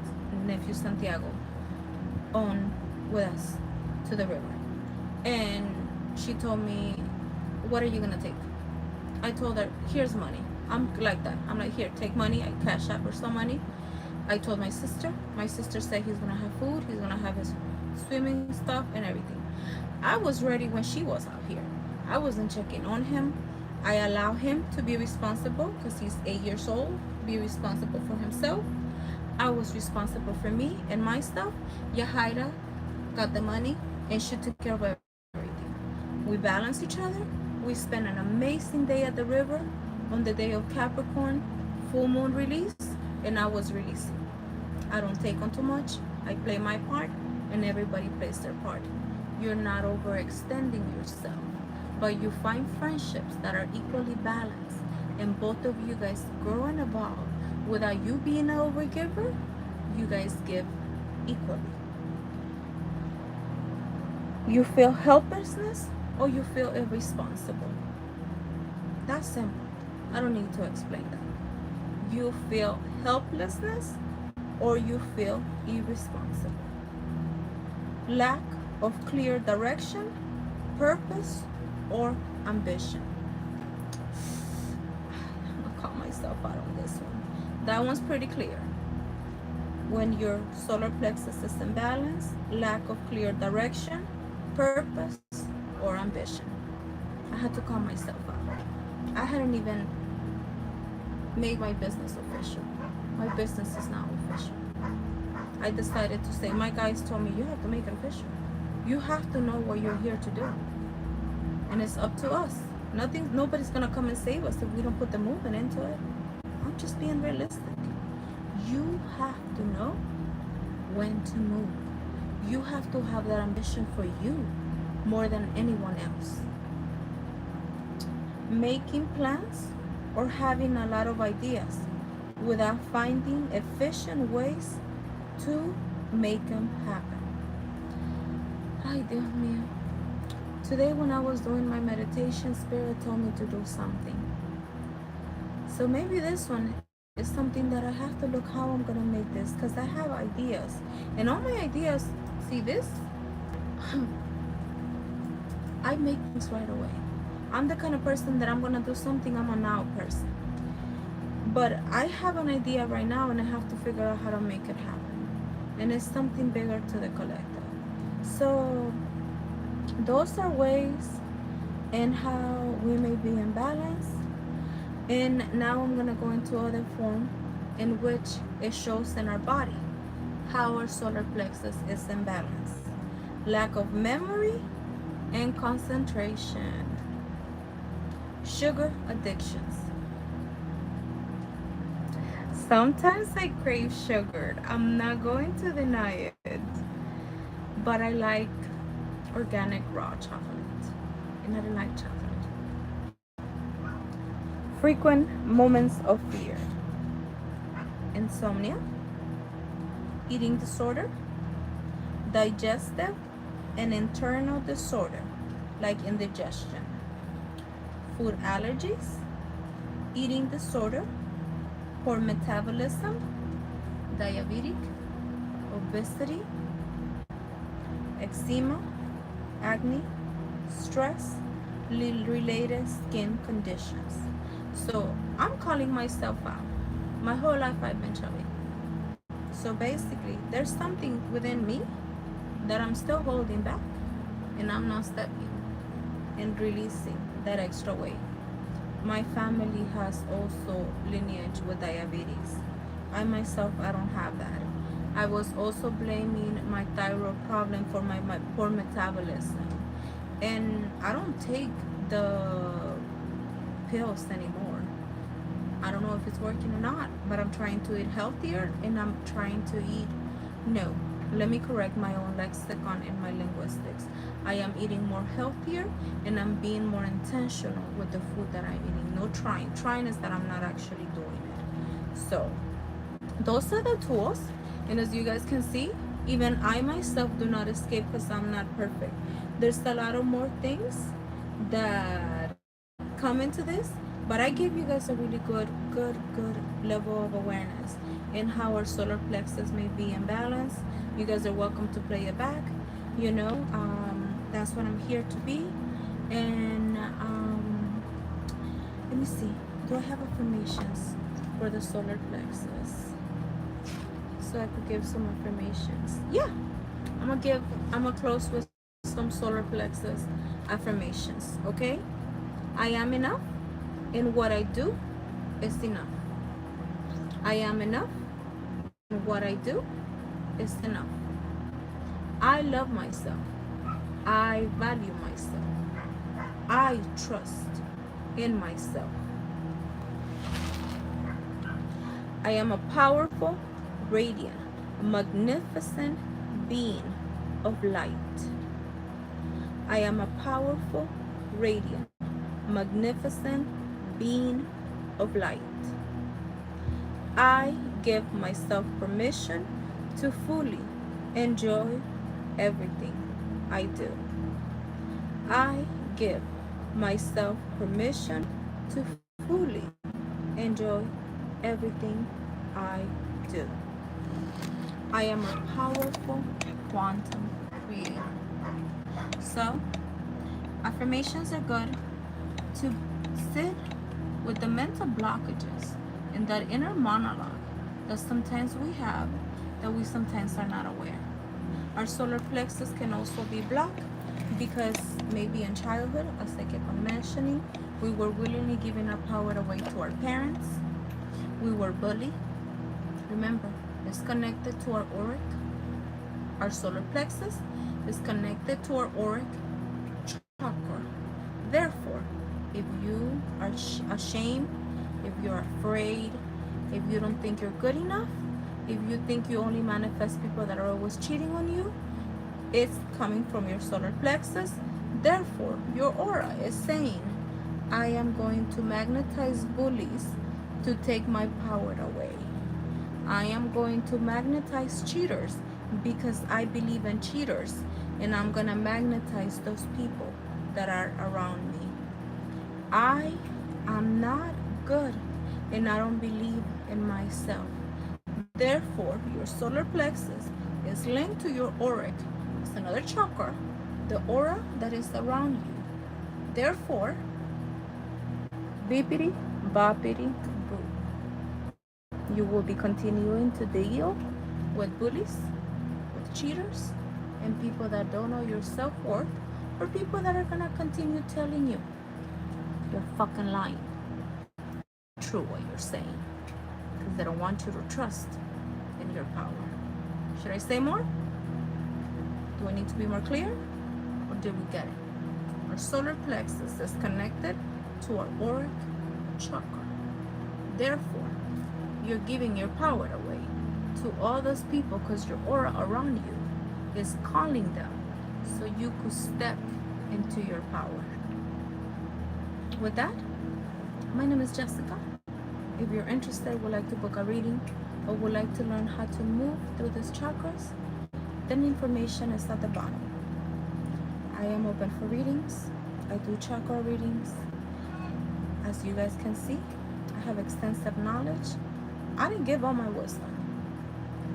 nephew Santiago on with us to the river. And she told me, what are you gonna take? I told her, here's money. I'm like that. I'm like, here, take money. I cash out her some money. I told my sister. My sister said he's gonna have food. He's gonna have his swimming stuff and everything. I was ready when she was out here. I wasn't checking on him. I allow him to be responsible because he's 8 years old. Be responsible for himself. I was responsible for me and my stuff. Yahaira got the money and she took care of everything. We balance each other. We spent an amazing day at the river on the day of Capricorn full moon release, and I was releasing. I don't take on too much. I play my part and everybody plays their part. You're not overextending yourself, but you find friendships that are equally balanced and both of you guys grow and evolve. Without you being an overgiver, you guys give equally. You feel helplessness or you feel irresponsible. That's simple. I don't need to explain that. You feel helplessness or you feel irresponsible. Lack of clear direction, purpose, or ambition. I'm gonna call myself out on this one. That one's pretty clear. When your solar plexus is imbalanced, lack of clear direction, purpose, or ambition. I had to call myself out. I hadn't even made my business official. My business is now official. I decided to say, my guys told me, you have to make it official. You have to know what you're here to do. And it's up to us. Nobody's gonna come and save us if we don't put the movement into it. I'm just being realistic. You have to know when to move. You have to have that ambition for you more than anyone else. Making plans or having a lot of ideas without finding efficient ways to make them happen. Ay, Dios mío. Today when I was doing my meditation, Spirit told me to do something. So maybe this one is something that I have to look how I'm going to make this, because I have ideas. And all my ideas, see this? I make things right away. I'm the kind of person that I'm going to do something, I'm a now person. But I have an idea right now and I have to figure out how to make it happen. And it's something bigger to the collective. So those are ways and how we may be in balance. And now I'm going to go into other form in which it shows in our body how our solar plexus is in balance. Lack of memory and concentration. Sugar addictions. Sometimes I crave sugar. I'm not going to deny it. But I like organic raw chocolate. And I don't like chocolate. Frequent moments of fear. Insomnia. Eating disorder. Digestive and internal disorder like indigestion. Food allergies. Eating disorder. Poor metabolism. Diabetic. Obesity. Eczema, acne, stress, related skin conditions. So I'm calling myself out. My whole life I've been chubby. So basically, there's something within me that I'm still holding back, and I'm not stepping and releasing that extra weight. My family has also lineage with diabetes. I myself, I don't have that. I was also blaming my thyroid problem for my poor metabolism. And I don't take the pills anymore. I don't know if it's working or not, but I'm trying to eat healthier and I'm trying to eat, no, let me correct my own lexicon and my linguistics. I am eating more healthier and I'm being more intentional with the food that I'm eating. No trying. Trying is that I'm not actually doing it. So those are the tools, and as you guys can see, even I myself do not escape because I'm not perfect. There's a lot of more things that come into this, but I give you guys a really good level of awareness in how our solar plexus may be imbalanced. You guys are welcome to play it back. You know, that's what I'm here to be. And let me see, do I have affirmations for the solar plexus? So I could give some affirmations. Yeah, I'm gonna close with some solar plexus affirmations. Okay, I am enough, and what I do is enough. I am enough, and what I do is enough. I love myself. I value myself. I trust in myself. I am a powerful, radiant, magnificent being of light. I am a powerful, radiant, magnificent being of light. I give myself permission to fully enjoy everything I do. I give myself permission to fully enjoy everything I do. I am a powerful quantum creator. So, affirmations are good to sit with the mental blockages and that inner monologue that sometimes we have, that we sometimes are not aware. Our solar plexus can also be blocked because maybe in childhood, as I kept on mentioning, we were willingly giving our power away to our parents. We were bullied. Remember, it's connected to our auric. Our solar plexus is connected to our auric chakra. Therefore, if you are ashamed, if you're afraid, if you don't think you're good enough, if you think you only manifest people that are always cheating on you, it's coming from your solar plexus. Therefore, your aura is saying, I am going to magnetize bullies to take my power away. I am going to magnetize cheaters because I believe in cheaters, and I'm going to magnetize those people that are around me. I am not good, and I don't believe in myself. Therefore, your solar plexus is linked to your auric. It's another chakra, the aura that is around you. Therefore, beepity boppity boo. You will be continuing to deal with bullies, with cheaters, and people that don't know your self-worth, or people that are gonna continue telling you you're fucking lying. True what you're saying, because they don't want you to trust in your power. Should I say more? Do I need to be more clear, or did we get it? Our solar plexus is connected to our auric chakra. Therefore, you're giving your power away to all those people because your aura around you is calling them so you could step into your power. With that, my name is Jessica. If you're interested, would like to book a reading, or would like to learn how to move through these chakras, then information is at the bottom. I am open for readings. I do chakra readings. As you guys can see, I have extensive knowledge. I didn't give all my wisdom.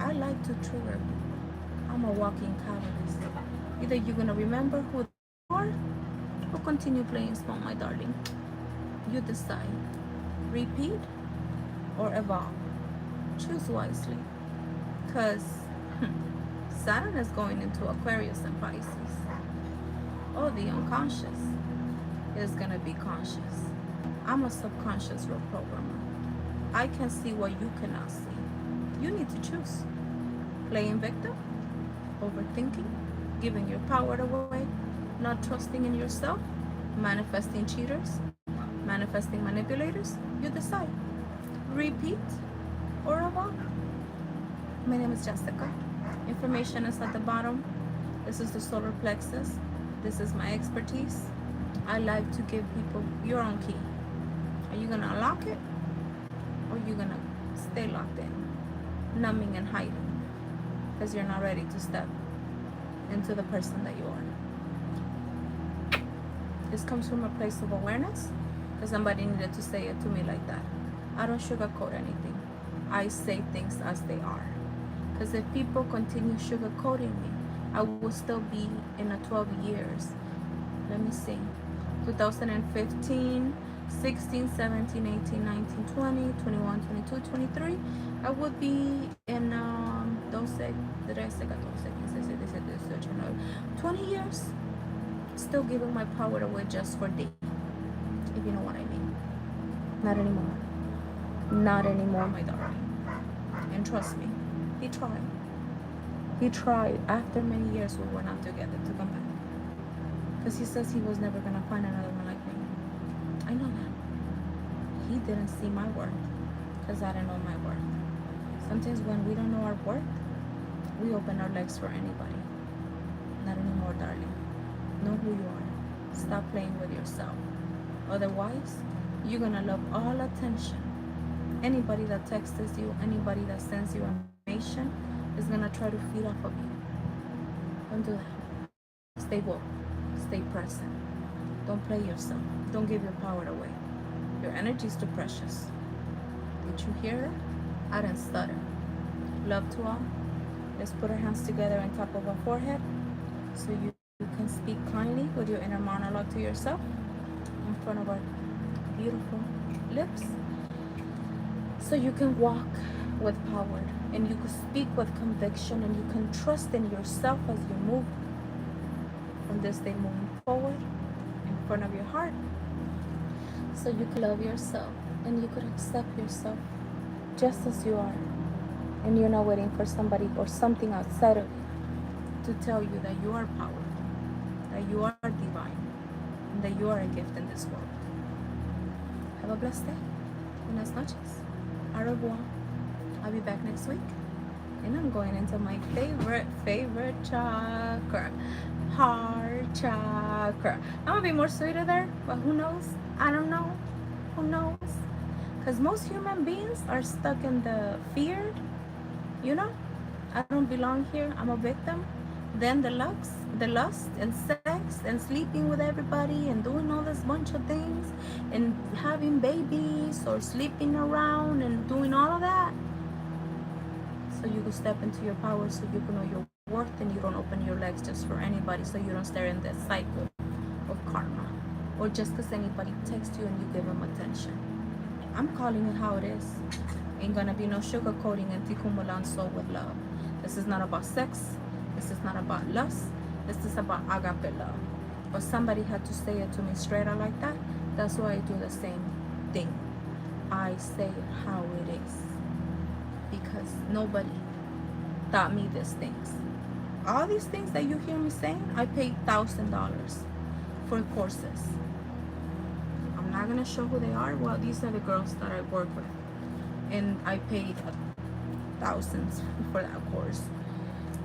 I like to trigger people. I'm a walking catalyst. Either you're going to remember who you are, or continue playing small, my darling. You decide. Repeat or evolve. Choose wisely. Because Saturn is going into Aquarius and Pisces. Oh, the unconscious is going to be conscious. I'm a subconscious reprogrammer. I can see what you cannot see. You need to choose. Playing victim, overthinking, giving your power away, not trusting in yourself, manifesting cheaters, manifesting manipulators. You decide. repeat or evoke. My name is Jessica. Information is at the bottom. This is the solar plexus. This is my expertise. I like to give people your own key. Are you gonna unlock it, or are you gonna stay locked in, numbing and hiding because you're not ready to step into the person that you are? This comes from a place of awareness because somebody needed to say it to me like that. I don't sugarcoat anything. I say things as they are. Because if people continue sugarcoating me, I will still be in a 12 years. Let me see. 2015, 16, 17, 18, 19, 20, 21, 22, 23. I would be in 20 years. Still giving my power away just for D. If you know what I mean. Not anymore. Not anymore, my darling. And trust me, he tried. He tried. After many years we were not together to come back. Because he says he was never going to find another one like me. I know that. He didn't see my worth because I didn't know my worth. Sometimes when we don't know our worth, we open our legs for anybody. Not anymore, darling. Know who you are. Stop playing with yourself. Otherwise, you're going to love all attention. Anybody that texts you, anybody that sends you information is going to try to feed off of you. Don't do that. Stay woke. Stay present. Don't play yourself. Don't give your power away. Your energy is too precious. Did you hear her? I didn't stutter. Love to all. Let's put our hands together on top of our forehead so you can speak kindly with your inner monologue to yourself in front of our beautiful lips. So you can walk with power and you can speak with conviction and you can trust in yourself as you move from this day moving forward in front of your heart. So you can love yourself and you could accept yourself just as you are. And you're not waiting for somebody or something outside of you to tell you that you are powerful, that you are divine, and that you are a gift in this world. Have a blessed day. Buenas noches. Au revoir. I'll be back next week. And I'm going into my favorite chakra. Heart chakra. I'm gonna be more sweeter there, but who knows? I don't know. Who knows? Because most human beings are stuck in the fear. You know? I don't belong here. I'm a victim. Then the lust and sex and sleeping with everybody and doing all this bunch of things and having babies or sleeping around and doing all of that. So you can step into your power so you can know your worth and you don't open your legs just for anybody so you don't stay in that cycle of karma. Or just because anybody texts you and you give them attention. I'm calling it how it is. Ain't gonna be no sugarcoating and tikumulan soul with love. This is not about sex. This is not about lust. This is about agape love. But somebody had to say it to me straight out like that. That's why I do the same thing. I say it how it is. Because nobody taught me these things. All these things that you hear me saying, I paid $1,000 for courses. I'm not gonna show who they are. Well, these are the girls that I work with. And I paid thousands for that course.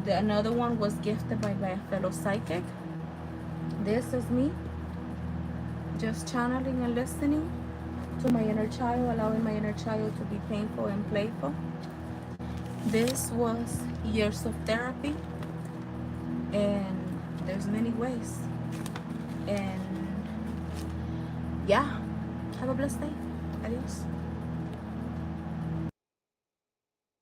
Another one was gifted by a fellow psychic. This is me just channeling and listening to my inner child, allowing my inner child to be painful and playful. This was years of therapy, and there's many ways. And yeah, have a blessed day. Adios.